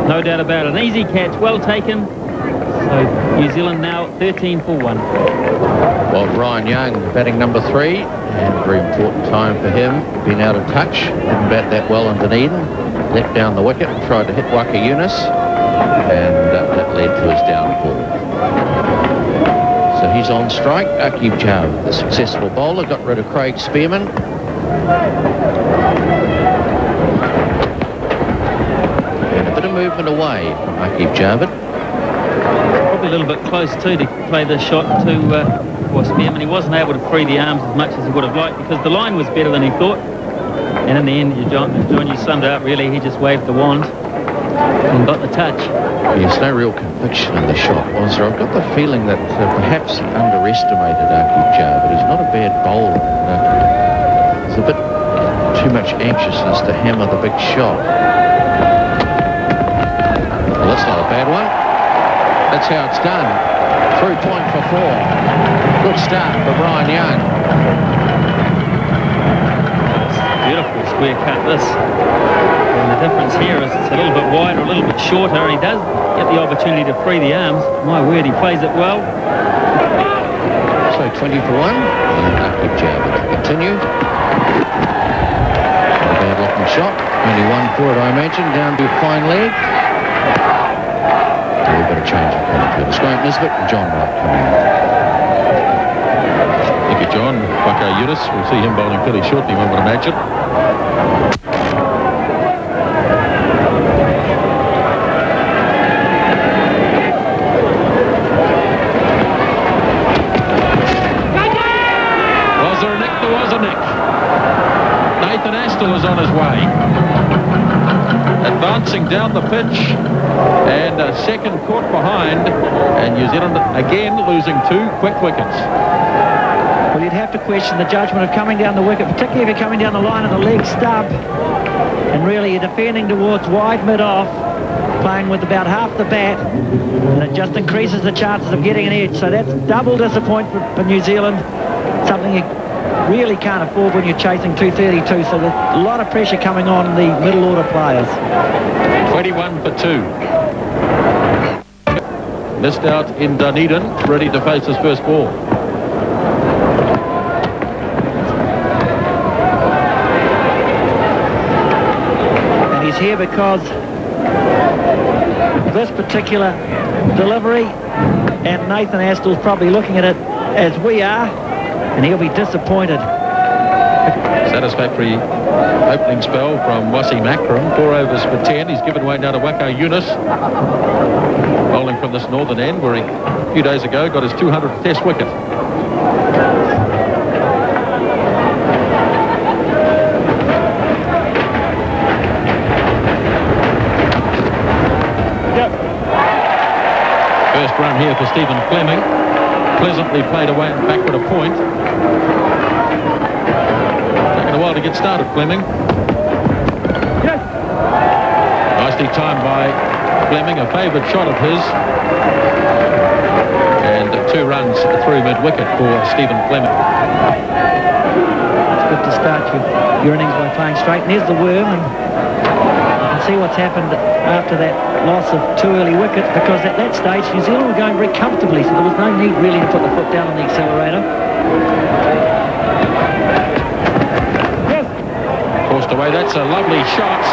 No doubt about it. An easy catch. Well taken. So New Zealand now 13 for 1. Well, Brian Young batting number 3. And a very important time for him. Been out of touch. Didn't bat that well in Dunedin. Let down the wicket and tried to hit Waka Yunus. And that led to his downfall. So he's on strike. Aqib Javed, the successful bowler, got rid of Craig Spearman. And a bit of movement away from Aqib Javed. Probably a little bit close too to play the shot to Spearman. He wasn't able to free the arms as much as he would have liked because the line was better than he thought. And in the end, John, you summed it up really. He just waved the wand and got the touch. There's no real conviction in the shot, was there? I've got the feeling that perhaps he underestimated Aqib Javed. He's not a bad bowler. There's a bit too much anxiousness to hammer the big shot. Well, that's not a bad one. That's how it's done. Through point for 4. Good start for Brian Young. Beautiful square cut this. And the difference here is it's a little bit wider, a little bit shorter, and he does get the opportunity to free the arms. My word, he plays it well. So 20 for 1. And Aqib Javed to continue. A bad looking shot. Only 1 for it, I imagine. Down to fine leg. A little bit of change of commentators. Grant Nisbet and John Wright coming in. Thank you, John. Waka Yunus. We'll see him bowling pretty shortly, one would imagine. Was there a nick? There was a nick. Nathan Astle was on his way. Advancing down the pitch. And a second caught behind. And New Zealand again losing 2 quick wickets. Well, you'd have to question the judgment of coming down the wicket, particularly if you're coming down the line of the leg stub. And really you're defending towards wide mid-off, playing with about half the bat, and it just increases the chances of getting an edge. So that's double disappointment for New Zealand, something you really can't afford when you're chasing 232. So there's a lot of pressure coming on the middle order players. 21 for 2. Missed out in Dunedin, ready to face his first ball. He's here because of this particular delivery, and Nathan Astle's probably looking at it as we are, and he'll be disappointed. Satisfactory opening spell from Wasim Akram. 4 overs for 10. He's given way now to Waka Yunus, bowling from this northern end where he a few days ago got his 200th test wicket. First run here for Stephen Fleming. Pleasantly played away and backward a point. Taking a while to get started, Fleming. Nicely timed by Fleming, a favoured shot of his. And 2 runs through mid-wicket for Stephen Fleming. It's good to start your innings by playing straight. And there's the worm, and see what's happened after that loss of 2 early wickets, because at that stage New Zealand were going very comfortably, so there was no need really to put the foot down on the accelerator. Forced away. That's a lovely shot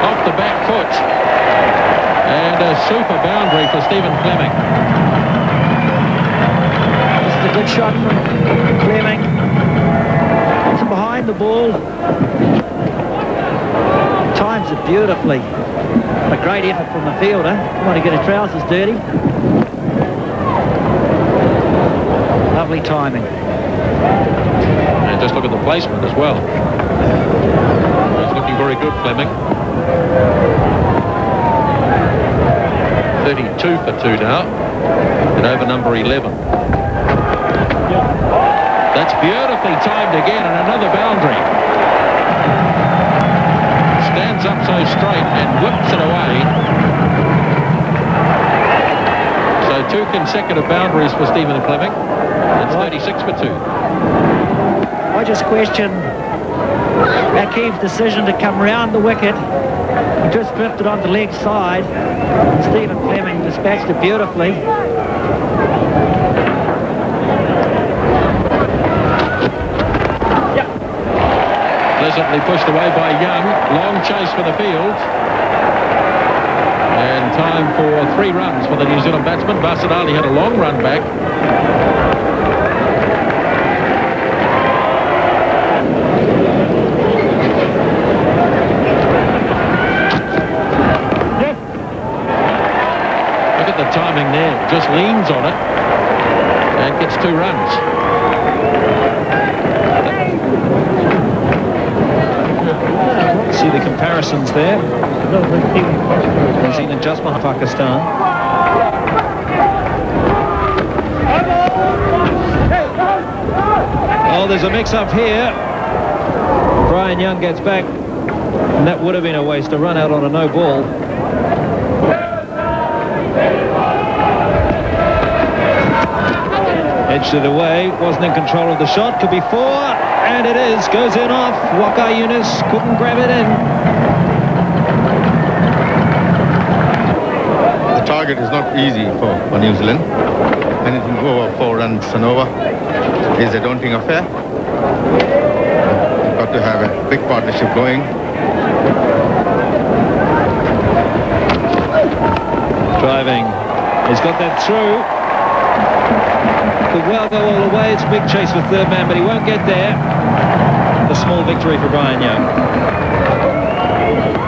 off the back foot, and a super boundary for Stephen Fleming. This is a good shot from Fleming. It's behind the ball. Times it beautifully. A great effort from the fielder. Want to get his trousers dirty. Lovely timing. And just look at the placement as well. He's looking very good, Fleming. 32 for 2 now. And over number 11. That's beautifully timed again, and another boundary. Stands up so straight and whips it away. So 2 consecutive boundaries for Stephen Fleming. It's 36 for 2. I just question Akiv's decision to come round the wicket. He just drifted on the leg side. Stephen Fleming dispatched it beautifully. Pleasantly pushed away by Young. Long chase for the field. And time for 3 runs for the New Zealand batsman. Basit Ali had a long run back. Look at the timing there. Just leans on it and gets 2 runs. See the comparisons there. New Zealand just behind Pakistan. Oh, there's a mix-up here. Brian Young gets back, and that would have been a waste to run out on a no ball. Edged it away, wasn't in control of the shot, could be 4, and it is, goes in off. Waqar Younis couldn't grab it in. The target is not easy for New Zealand. Anything over 4 runs and over is a daunting affair. You've got to have a big partnership going. Driving, he's got that through. Could well go all the way. It's a big chase for third man, but he won't get there. A small victory for Brian Young.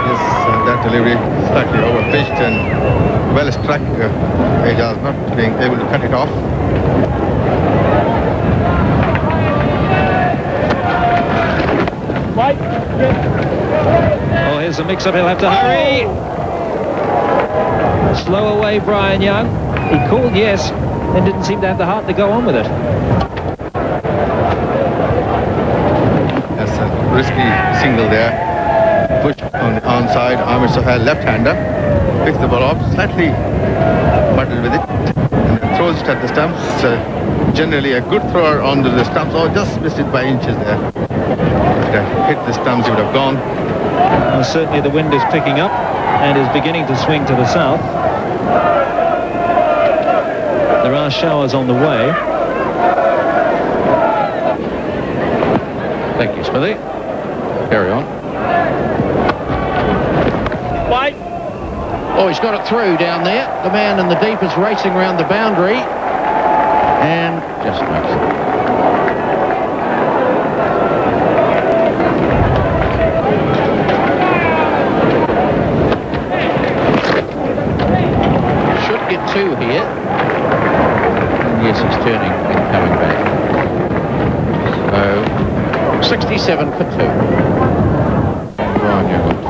Yes, that delivery slightly overpitched and well struck. Ajaz not being able to cut it off. Oh, here's the mix-up. He'll have to hurry. Slow away, Brian Young. He called yes, and didn't seem to have the heart to go on with it. That's a risky single there. Push on the onside. Amir Sohail, left-hander, picks the ball off, slightly muddled with it, and then throws it at the stumps. Generally a good thrower onto the stumps. Oh, just missed it by inches there. If it hit the stumps, it would have gone. Well, certainly the wind is picking up and is beginning to swing to the south. There are showers on the way. Thank you, Smithy. Carry on. Wait. Oh, he's got it through down there. The man in the deep is racing around the boundary and just makes it. Should get 2 here. Yes, he's turning and coming back. So, 67 for 2. Brian Young on 25.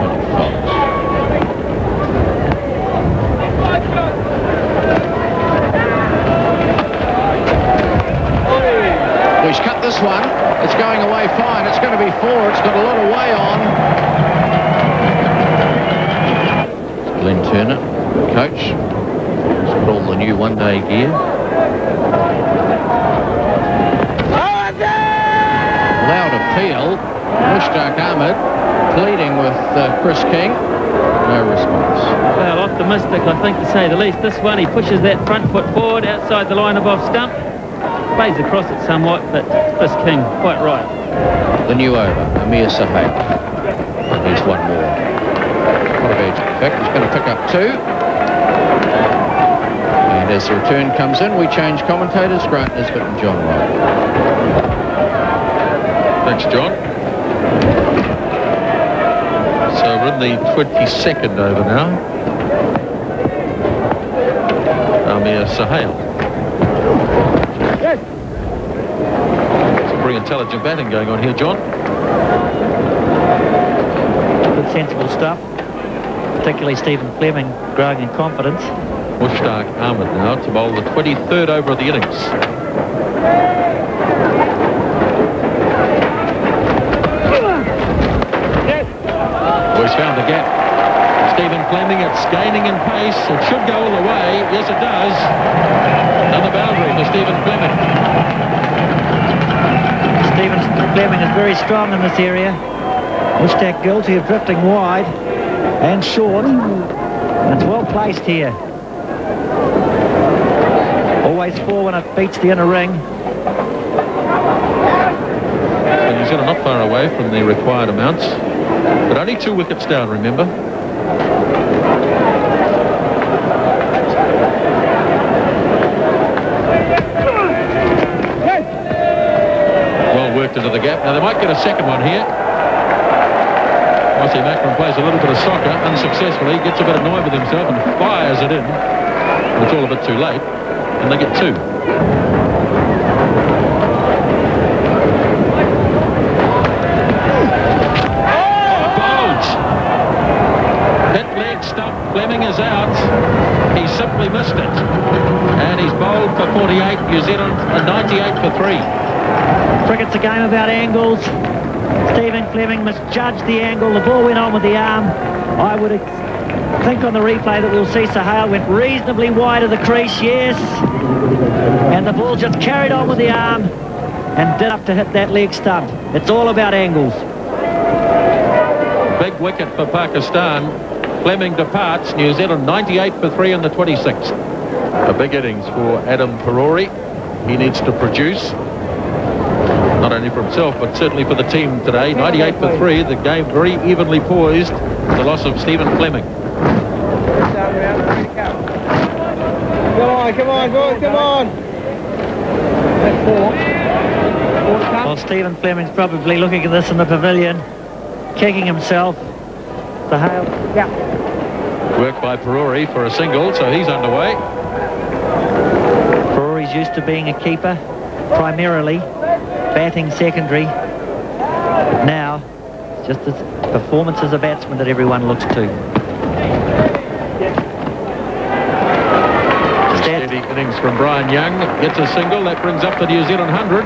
Well, he's cut this one. It's going away fine. It's going to be 4. It's got a lot of way on. Glenn Turner, coach. He's got all the new one-day gear. Loud appeal. Mushtaq Ahmed pleading with Chris King. No response. Well, optimistic, I think, to say the least. This one, he pushes that front foot forward outside the line of off stump. Fades across it somewhat, but Chris King, quite right. The new over, Amir Sohail. Here's one more. What a edge. In fact, he's going to pick up 2. And As the return comes in, we change commentators. Grant Nisbet and John Wright. Thanks, John. So we're in the 22nd over now. Amir Sahel. Some pretty intelligent batting going on here, John. Good sensible stuff. Particularly Stephen Fleming growing in confidence. Mushtaq Ahmed now to bowl the 23rd over of the innings. He's found the gap. Stephen Fleming, it's gaining in pace. It should go all the way. Yes, it does. Another boundary for Stephen Fleming. Stephen Fleming is very strong in this area. Mushtaq guilty of drifting wide and short. And it's well placed here. Always 4 when it beats the inner ring. And New Zealand not far away from the required amounts. But only 2 wickets down, remember. Well worked into the gap. Now they might get a second one here. Mossy Macron plays a little bit of soccer unsuccessfully, gets a bit annoyed with himself and fires it in. It's all a bit too late, and they get 2. Fleming is out. He simply missed it. And he's bowled for 48. New Zealand a 98 for 3. Cricket's a game about angles. Stephen Fleming misjudged the angle. The ball went on with the arm. I would think on the replay that we'll see Sahel went reasonably wide of the crease, yes. And the ball just carried on with the arm and did up to hit that leg stump. It's all about angles. Big wicket for Pakistan. Fleming departs. New Zealand 98 for 3 in the 26th. A big innings for Adam Perori. He needs to produce, not only for himself, but certainly for the team today. 98 for 3. The game very evenly poised. The loss of Stephen Fleming. Come on, boys, come on. Well, Stephen Fleming's probably looking at this in the pavilion, kicking himself. Sahel. Yeah. Work by Perori for a single, so he's underway. Perori's used to being a keeper, primarily, batting secondary. But now, it's just his performance as a batsman that everyone looks to. Steady innings from Brian Young. Gets a single, that brings up the New Zealand 100.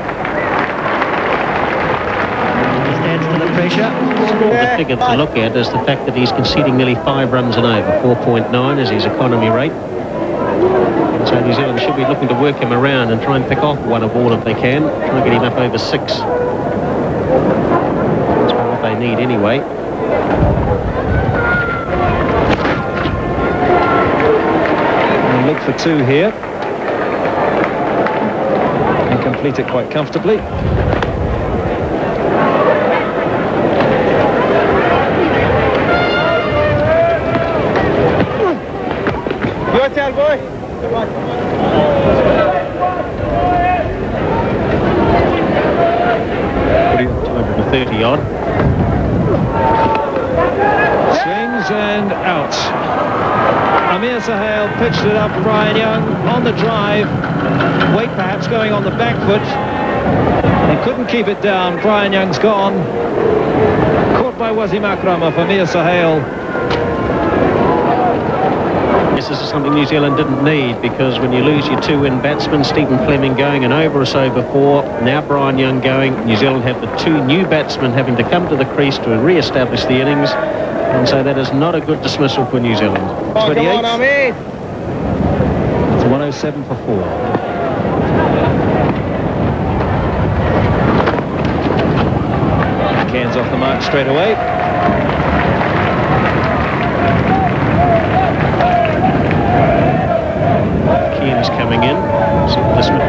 Pressure. The figure to look at is the fact that he's conceding nearly 5 runs an over. 4.9 is his economy rate. So New Zealand should be looking to work him around and try and pick off one a ball if they can. Try and get him up over 6. That's what they need anyway. And look for 2 here. And complete it quite comfortably. Your turn, boy. Come on. 230 odd. Swings and out. Amir Sahel pitched it up. Brian Young on the drive. Weight perhaps going on the back foot. They couldn't keep it down. Brian Young's gone. Caught by Wasim Akram of Amir Sahel. This is something New Zealand didn't need, because when you lose your 2 in batsmen, Stephen Fleming going an over or so before, now Brian Young going, New Zealand have the 2 new batsmen having to come to the crease to re-establish the innings, and so that is not a good dismissal for New Zealand. 28. Come on, Amir. It's 107 for 4. Cairns off the mark straight away. Cairns coming in. See this one.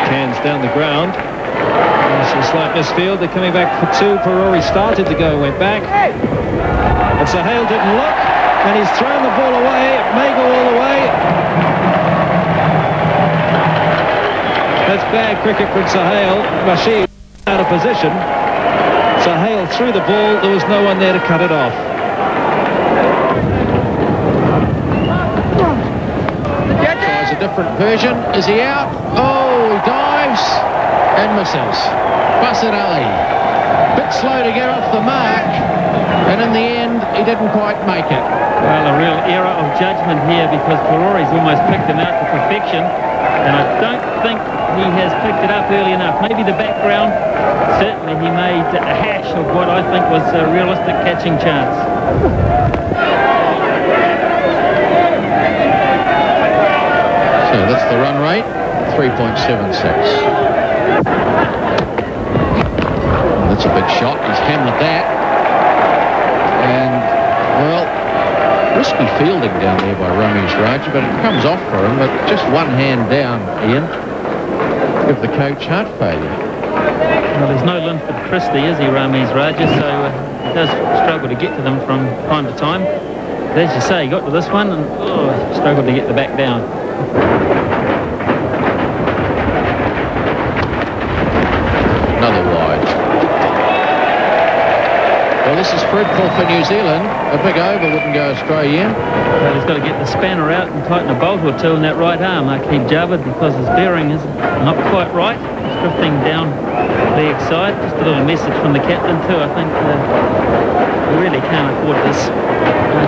Cairns down the ground. There's a slight misfield. They're coming back for 2. Perori started to go, went back. And Sahel didn't look. And he's thrown the ball away. It may go all the way. That's bad cricket from Sohail. Rashid out of position. Sohail threw the ball. There was no one there to cut it off. Tries a different version. Is he out? Oh, he dives and misses. Basir Ali. Bit slow to get off the mark, and in the end, he didn't quite make it. Well, a real error of judgment here because Karori's almost picked him out to perfection, and I don't think he has picked it up early enough. Maybe the background, certainly he made a hash of what I think was a realistic catching chance. So that's the run rate, 3.76. That's a big shot. He's hammered that. And, well, risky fielding down there by Ramesh Raja, but it comes off for him. But just one hand down, Ian, give the coach heart failure. Well, there's no Linford Christie, is he, Ramesh Raja? So he does struggle to get to them from time to time. But as you say, he got to this one and struggled to get the back down. Another wide. Well, this is fruitful for New Zealand. A big over wouldn't go astray, Ian. Well, he's got to get the spanner out and tighten a bolt or two in that right arm, Aqib Javed, because his bearing is not quite right. He's drifting down the leg side. Just a little message from the captain too. I think we really can't afford this.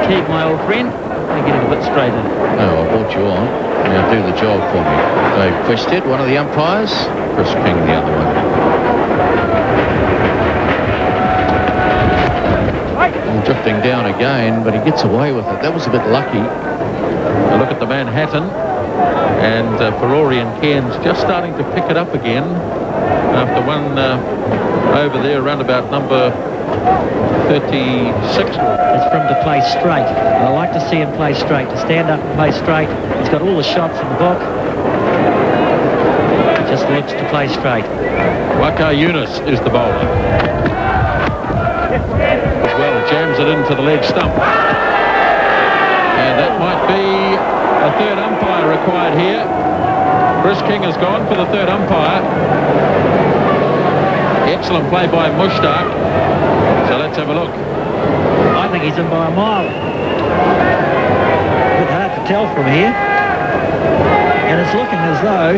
Aqib, my old friend, I get it a bit straighter. Oh, I brought you on. Now do the job for me. Dave Quested, one of the umpires. Chris King, the other one. Drifting down again, but he gets away with it. That was a bit lucky. A look at the Manhattan, and Ferrari and Cairns just starting to pick it up again after one over there around about number 36. It's for him to play straight. I like to see him play straight, to stand up and play straight. He's got all the shots in the book. He just looks to play straight. Waka Yunus is the bowler. As well, jams it into the leg stump. And that might be a third umpire required here. Chris King has gone for the third umpire. Excellent play by Mushtaq. So let's have a look. I think he's in by a mile. A bit hard to tell from here. And it's looking as though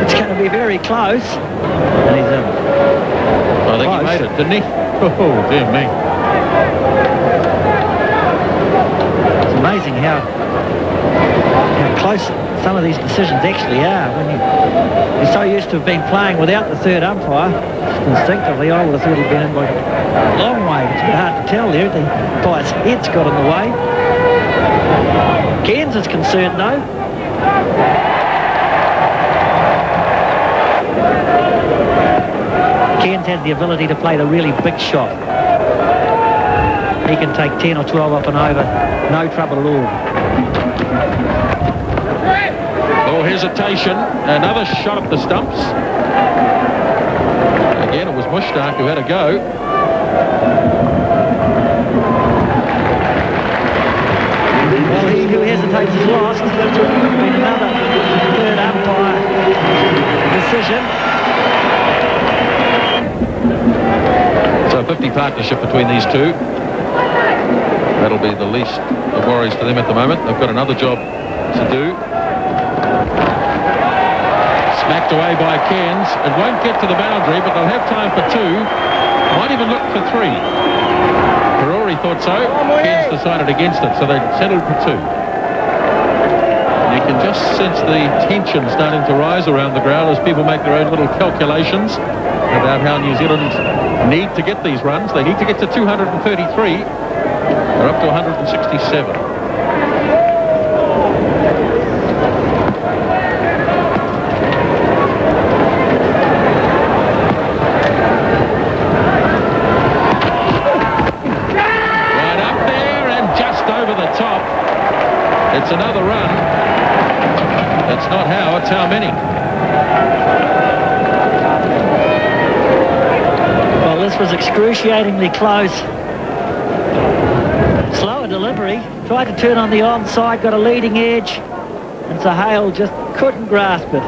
it's going to be very close. And he's in. I think he made it, didn't he? Oh, dear me. It's amazing how close some of these decisions actually are. When you're so used to have been playing without the third umpire, instinctively I would have thought he'd been in by a long way. It's a bit hard to tell there. The umpire's head's got in the way. Cairns is concerned though. Cairns has the ability to play the really big shot. He can take 10 or 12 up and over, no trouble at all. Oh, hesitation. Another shot at the stumps. Again, it was Mushtaq who had a go. Well, he who hesitates is lost. It's been another third umpire decision. So 50 partnership between these two. That'll be the least of worries to them at the moment. They've got another job to do. Smacked away by Cairns. It won't get to the boundary, but they'll have time for two. Might even look for three. Ferrari thought so. Cairns decided against it, so they settled for two. And you can just sense the tension starting to rise around the ground as people make their own little calculations about how New Zealand need to get these runs. They need to get to 233. They're up to 167. Right up there and just over the top. It's another run. It's not how, it's how many. Well, this was excruciatingly close. Slower delivery, tried to turn on the onside, got a leading edge, and so Hale just couldn't grasp it.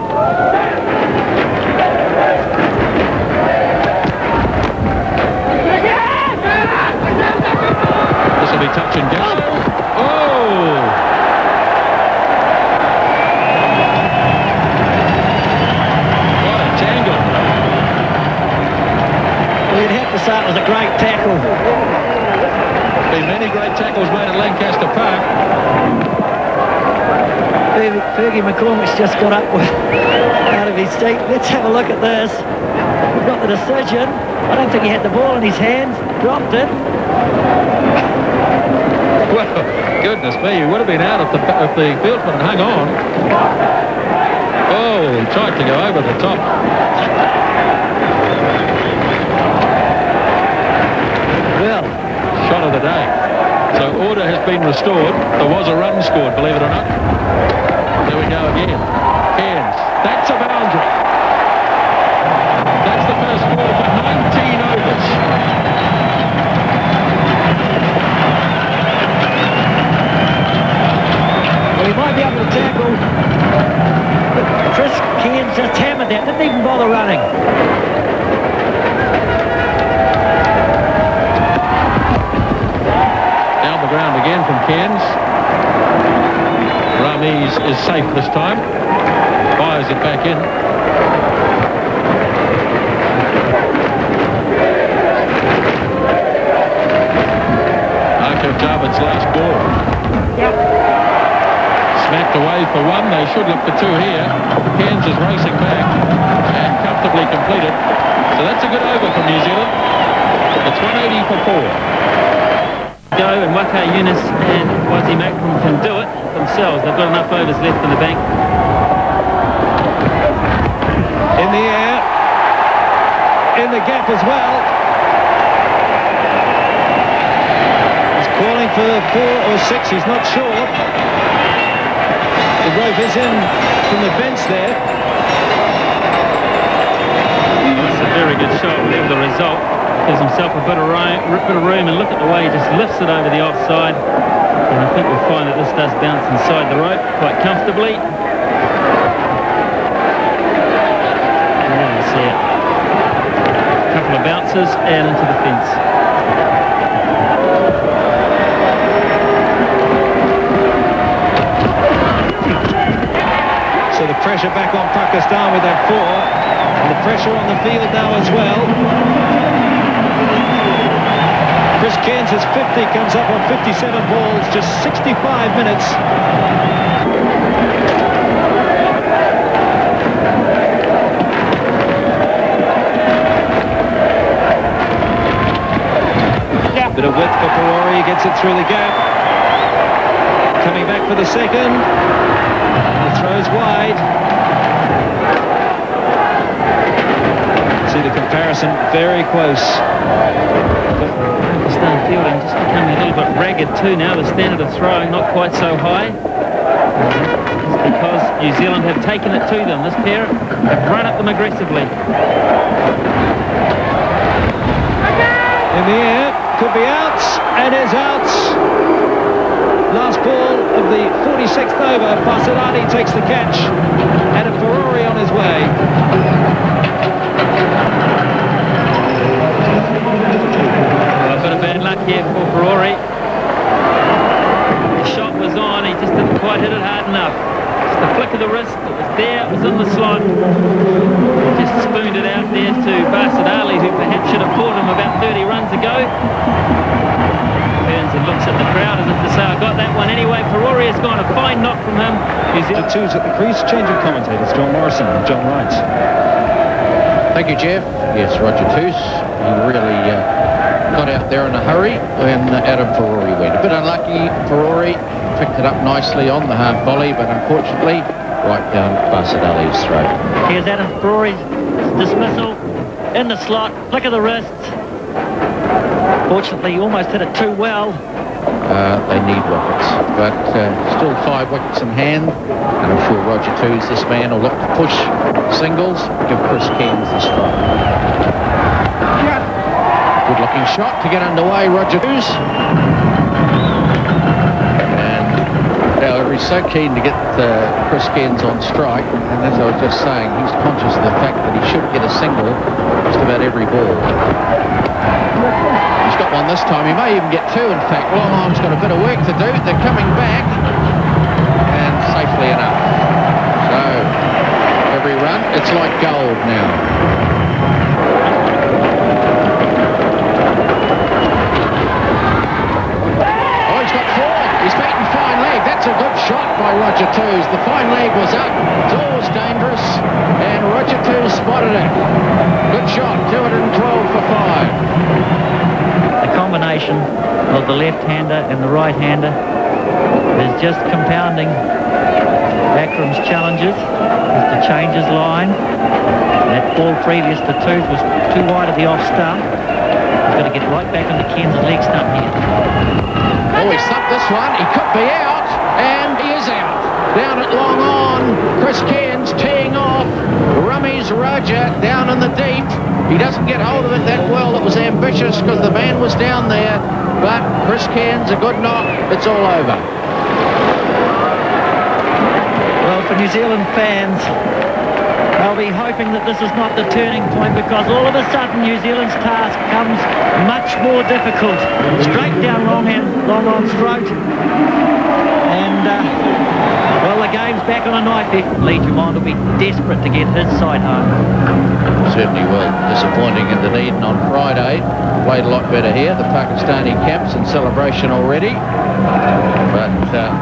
This will be touch and go. Oh! What a tangle. Well, you'd have to say it was a great tackle. Been many great tackles made at Lancaster Park. Fergie McCormick's just got up out of his seat. Let's have a look at this. We've got the decision. I don't think he had the ball in his hands. Dropped it. Well, goodness me, he would have been out if the fieldsman had hung on. Oh, he tried to go over the top. Well, Shot of the day. So order has been restored. There was a run scored, believe it or not. There we go again. Cairns. That's a boundary. That's the first ball for 19 overs. well, he might be able to tackle. But Chris Cairns just hammered that. Didn't even bother running. Down the ground again from Cairns. Ramees is safe this time. Fires it back in. Arco Jarvis last ball. Smacked away for one. They should look for two here. Cairns is racing back and comfortably completed. So that's a good over from New Zealand. It's 180 for 4. Go and Waka Yunus and Wazzy Macron can do it themselves. They've got enough overs left in the bank. In the air. In the gap as well. He's calling for 4 or 6. He's not sure. The rope is in from the fence there. That's a very good shot, whatever the result. Gives himself a bit of room, and look at the way he just lifts it over the offside. And I think we'll find that this does bounce inside the rope quite comfortably. There you see it. A couple of bounces and into the fence. So the pressure back on Pakistan with that 4. And the pressure on the field now as well. Chris Cairns' 50 comes up on 57 balls, just 65 minutes. Bit of width for Ferrari, gets it through the gap. Coming back for the second. The throw's wide. See the comparison, very close. Pakistan fielding just becoming a little bit ragged too now. The standard of throwing not quite so high. It's because New Zealand have taken it to them. This pair have run at them aggressively. In the air, could be out, and is out. Last ball of the 46th over. Fasadani takes the catch, and a Ferrari on his way. Well, a bit of bad luck here for Ferrari. The shot was on, he just didn't quite hit it hard enough. Just the flick of the wrist, it was there, it was in the slot. Just spooned it out there to Basit Ali, who perhaps should have caught him about 30 runs ago. Turns and looks at the crowd as if to say, I got that one anyway. Ferrari has gone a fine knock from him. The twos at the crease, changing commentators, John Morrison and John Wright. Thank you, Jeff. Yes, Roger Toos. He really got out there in a hurry when Adam Ferrari went. A bit unlucky, Ferrari picked it up nicely on the half volley, but unfortunately, right down Basit Ali's throat. Here's Adam Ferrari's dismissal in the slot, flick of the wrist. Fortunately, he almost hit it too well. They need wickets, but still 5 wickets in hand, and I'm sure Roger Toos, this man, will look to push singles, give Chris Cairns the strike. Good looking shot to get underway, Roger Toos. However, he's so keen to get Chris Cairns on strike, and as I was just saying, he's conscious of the fact that he should get a single just about every ball. He's got one this time. He may even get two, in fact. Long Arm's got a bit of work to do. They're coming back, and safely enough. So, every run, it's like gold now. That's a good shot by Roger Toos. The fine leg was up. It's always dangerous. And Roger Toos spotted it. Good shot. 212 for 5. The combination of the left-hander and the right-hander is just compounding Akram's challenges as to change his line. That ball previous to Toos was too wide of the off stump. He's got to get right back on the Cairns leg stump here. Oh, he thumped this one. He could be out. And he is out. Down at long on. Chris Cairns teeing off. Rummies Roger down in the deep. He doesn't get hold of it that well. It was ambitious because the man was down there. But Chris Cairns, a good knock. It's all over. Well, for New Zealand fans, they'll be hoping that this is not the turning point, because all of a sudden New Zealand's task comes much more difficult. Straight down long on's throat. And, well, the game's back on a knife here. Lee Drummond will be desperate to get his side home. Certainly will. Disappointing in Dunedin on Friday. Played a lot better here. The Pakistani camps in celebration already. But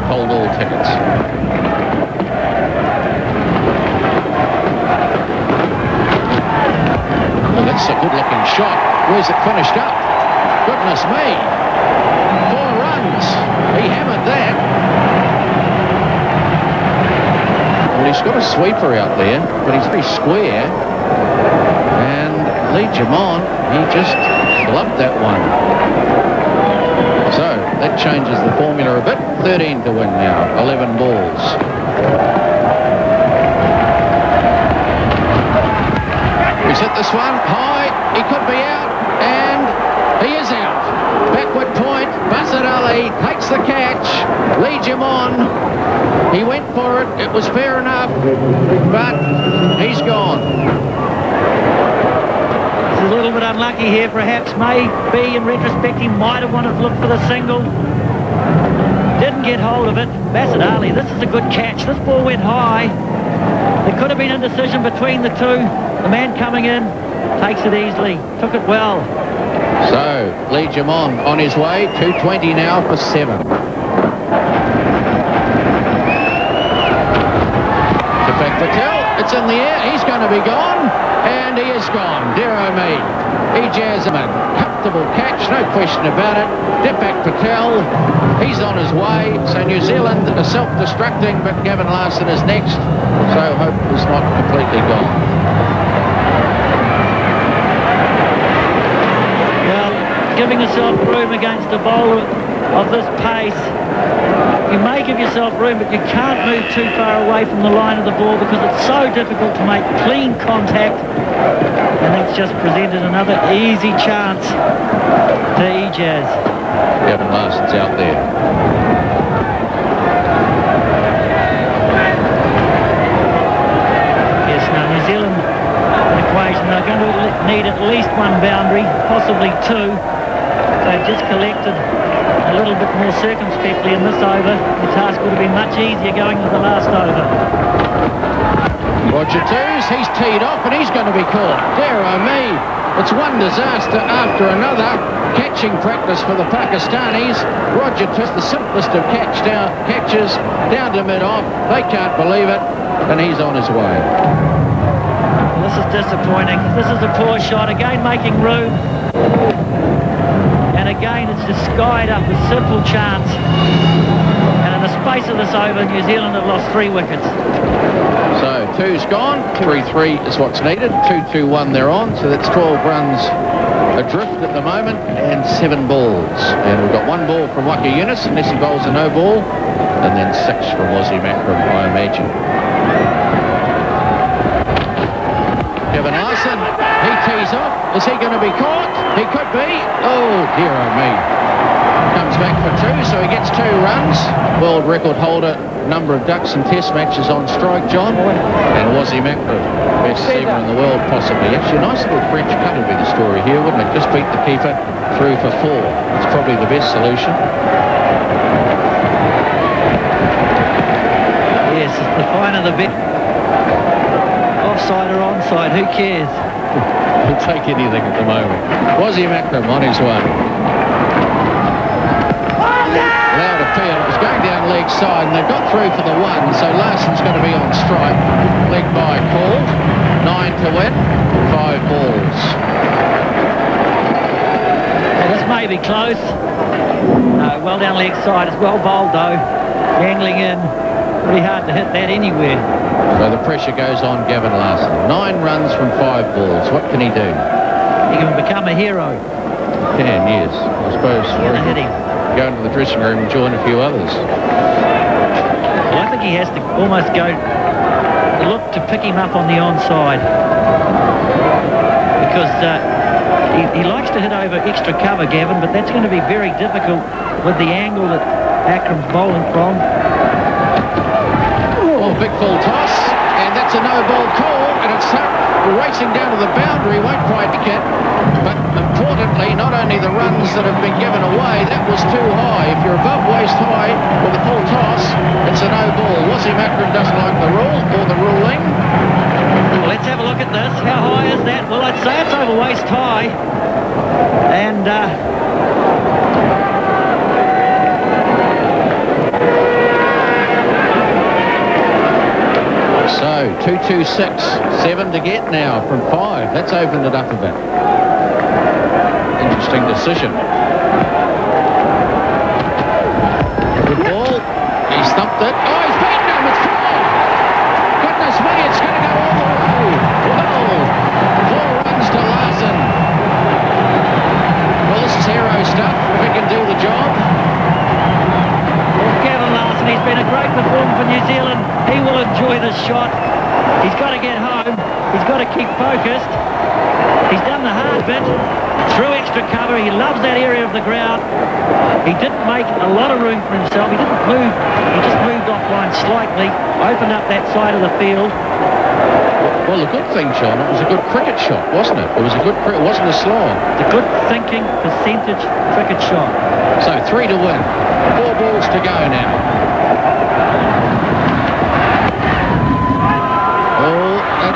hold all tickets. Well, that's a good-looking shot. Where's it finished up? Goodness me. 4 runs. He hammered that. Well, he's got a sweeper out there, but he's very square. And Lee Drummond, he just gloved that one. So that changes the formula a bit. 13 to win now. 11 balls. He's hit this one high. He could be out, and he is out. Backward point. Basset Ali takes the catch. Lee Drummond, he went for it. It was fair enough, but he's gone. It's a little bit unlucky here, perhaps. Maybe in retrospect he might have wanted to look for the single. Didn't get hold of it. Basset Ali, this is a good catch. This ball went high. There could have been indecision between the two. The man coming in takes it easily. Took it well. So, Lee Drummond on his way. 220 now for 7. Defect Patel. It's in the air. He's going to be gone. And he is gone. Dear oh me. Ijaz Ahmed. Comfortable catch. No question about it. Deepak Patel. He's on his way. So New Zealand are self-destructing, but Gavin Larson is next. So hope is not completely gone. Giving yourself room against a bowler of this pace. You may give yourself room, but you can't move too far away from the line of the ball because it's so difficult to make clean contact. And that's just presented another easy chance to Ijaz. Gavin Larson's out there. Yes, now New Zealand equation, they're going to need at least one boundary, possibly 2. They've just collected a little bit more circumspectly in this over. The task would have been much easier going to the last over. Roger Toos, he's teed off and he's going to be caught. Dear oh me, it's one disaster after another. Catching practice for the Pakistanis. Roger Toos, the simplest of catches, down to mid-off. They can't believe it, and he's on his way. This is disappointing. This is a poor shot, again making room. And again, it's just skied up with simple chance. And in the space of this over, New Zealand have lost 3 wickets. So 2's gone. 3-3 is what's needed. 2-2-1 they're on. So that's 12 runs adrift at the moment and 7 balls. And we've got 1 ball from Waka Yunus, unless he bowls a no ball. And then 6 from Wasim Akram, I imagine. Gavin Larson, he tees off. Is he going to be caught? He could be. Oh, dear oh me. Comes back for 2, so he gets 2 runs. World record holder, number of ducks and test matches on strike, John. And Wazzy Macklin, best seamer in the world, possibly. Actually, a nice little French cut would be the story here, wouldn't it? Just beat the keeper through for 4. It's probably the best solution. Yes, the finer the better. Offside or onside, who cares? He'll take anything at the moment. Wazzy Macklin on his way. Allowed a field. It was going down leg side, and they got through for the 1, so Larson's going to be on strike. Leg by called. 9 to win. 5 balls. Well, this may be close. No, well down leg side. It's well bowled though. Angling in. Pretty hard to hit that anywhere. So the pressure goes on Gavin Larson. 9 runs from 5 balls. What can he do? He can become a hero. Can, yes. I suppose. Gonna hit him. Go into the dressing room and join a few others. Well, I think he has to almost go look to pick him up on the onside, because he likes to hit over extra cover, Gavin, but that's going to be very difficult with the angle that Akram's bowling from. Oh, big full toss, and that's a no-ball call, and it's racing down to the boundary, won't quite get, but importantly, not only the runs that have been given away, that was too high. If you're above waist high with a full toss, it's a no-ball. Wazzy Macklin doesn't like the rule, or the ruling. Well, let's have a look at this. How high is that? Well, I'd say it's over waist high, and so 2-2-6, 7 to get now from 5. That's opened it up a bit. Interesting decision. Good ball. He stumped it. Oh, he's beaten him. It's 4. Goodness me, it's going to go all the way. Well, 4 runs to Larson. Well, this is hero stuff, if he can do the job. well, Gavin Larson, he's been a great performer for New Zealand. He will enjoy this shot. He's got to get home. He's got to keep focused. He's done the hard bit. Through extra cover. He loves that area of the ground. He didn't make a lot of room for himself. He didn't move. He just moved offline slightly. Opened up that side of the field. Well, the good thing, John, it was a good cricket shot, wasn't it? It was a good cricket. It wasn't a slog. The good thinking percentage cricket shot. So 3 to win. 4 balls to go now.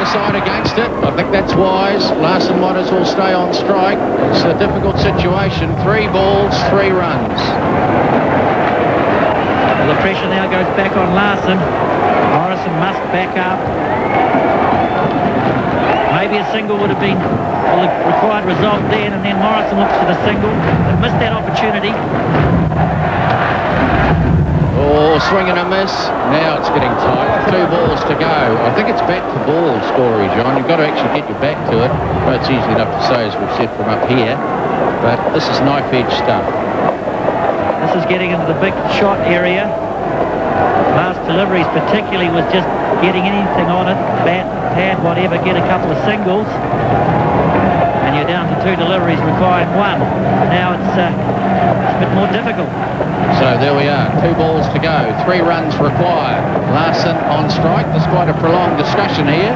Side against it. I think that's wise. Larson might as well stay on strike. It's a difficult situation. 3 balls, 3 runs. Well, the pressure now goes back on Larson. Morrison must back up. Maybe a single would have been the required result then, and then Morrison looks for the single. They missed that opportunity. Oh, swing and a miss. Now it's getting tight. 2 balls to go. I think it's back to ball story, John. You've got to actually get your back to it. Well, it's easy enough to say, as we've said, from up here. But this is knife-edge stuff. This is getting into the big shot area. Last deliveries particularly was just getting anything on it. Bat, pad, whatever, get a couple of singles. And you're down to 2 deliveries requiring 1. Now it's a bit more difficult. So there we are, 2 balls to go, 3 runs required. Larson on strike. There's quite a prolonged discussion here.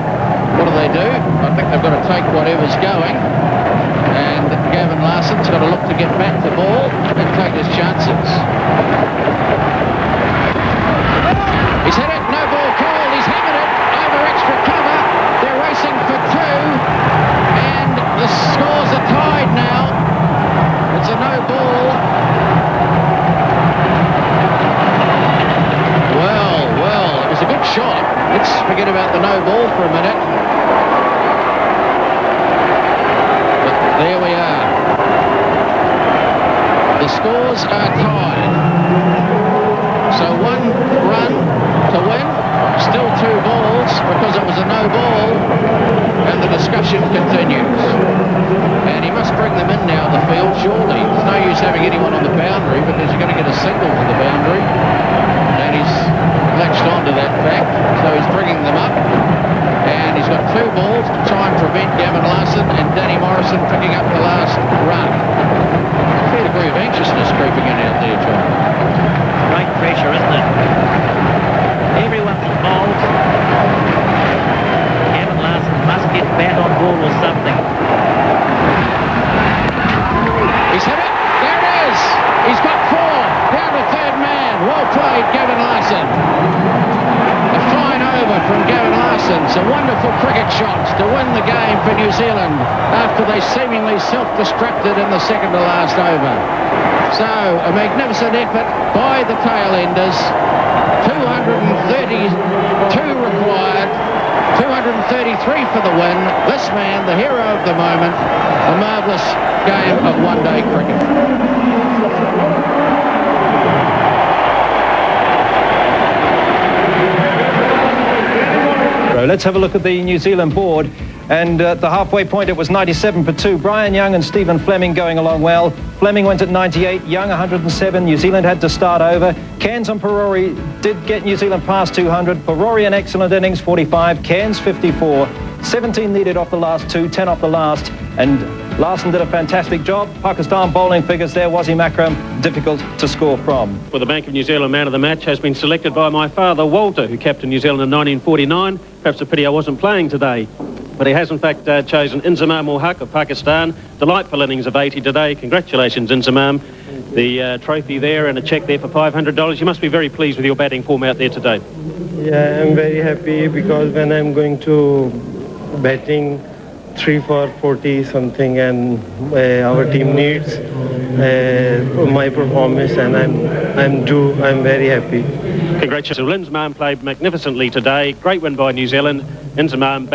What do they do? I think they've got to take whatever's going. And Gavin Larson's got to look to get back the ball and take his chances. He's hit it, no ball called. He's hammered it over extra cover. They're racing for 2. And the scores are tied now. It's a no ball. Well, it was a good shot. Let's forget about the no ball for a minute. But there we are. The scores are tied. So 1 run to win. Still 2 balls because it was a no ball. And the discussion continues. And he must bring them in now, the field, surely. There's no use having anyone on the boundary because you're going to get a single to the boundary. And he's latched onto that fact, so he's bringing them up. And he's got 2 balls to try and prevent Gavin Larson and Danny Morrison picking up the last run. A fair degree of anxiousness creeping in out there, wide, Gavin Larson. A fine over from Gavin Larson. Some wonderful cricket shots to win the game for New Zealand after they seemingly self-destructed in the second to last over. So, a magnificent effort by the tail-enders. 232 required, 233 for the win. This man, the hero of the moment, a marvellous game of one-day cricket. Let's have a look at the New Zealand board. And at the halfway point, it was 97 for 2. Brian Young and Stephen Fleming going along well. Fleming went at 98, Young 107. New Zealand had to start over. Cairns and Perori did get New Zealand past 200. Perori an excellent innings, 45. Cairns 54. 17 needed off the last 2, 10 off the last. And Larson did a fantastic job. Pakistan bowling figures there. Wasim Akram, difficult to score from. For the Bank of New Zealand man of the match has been selected by my father, Walter, who captained New Zealand in 1949. Perhaps a pity I wasn't playing today. But he has, in fact, chosen Inzamam ul Haq of Pakistan. Delightful innings of 80 today. Congratulations, Inzamam. The trophy there and a cheque there for $500. You must be very pleased with your batting form out there today. Yeah, I'm very happy because when I'm going to batting 3 for 40 something and our team needs my performance and I'm very happy. Congratulations. Inzamam played magnificently today. Great win by New Zealand. Inzamam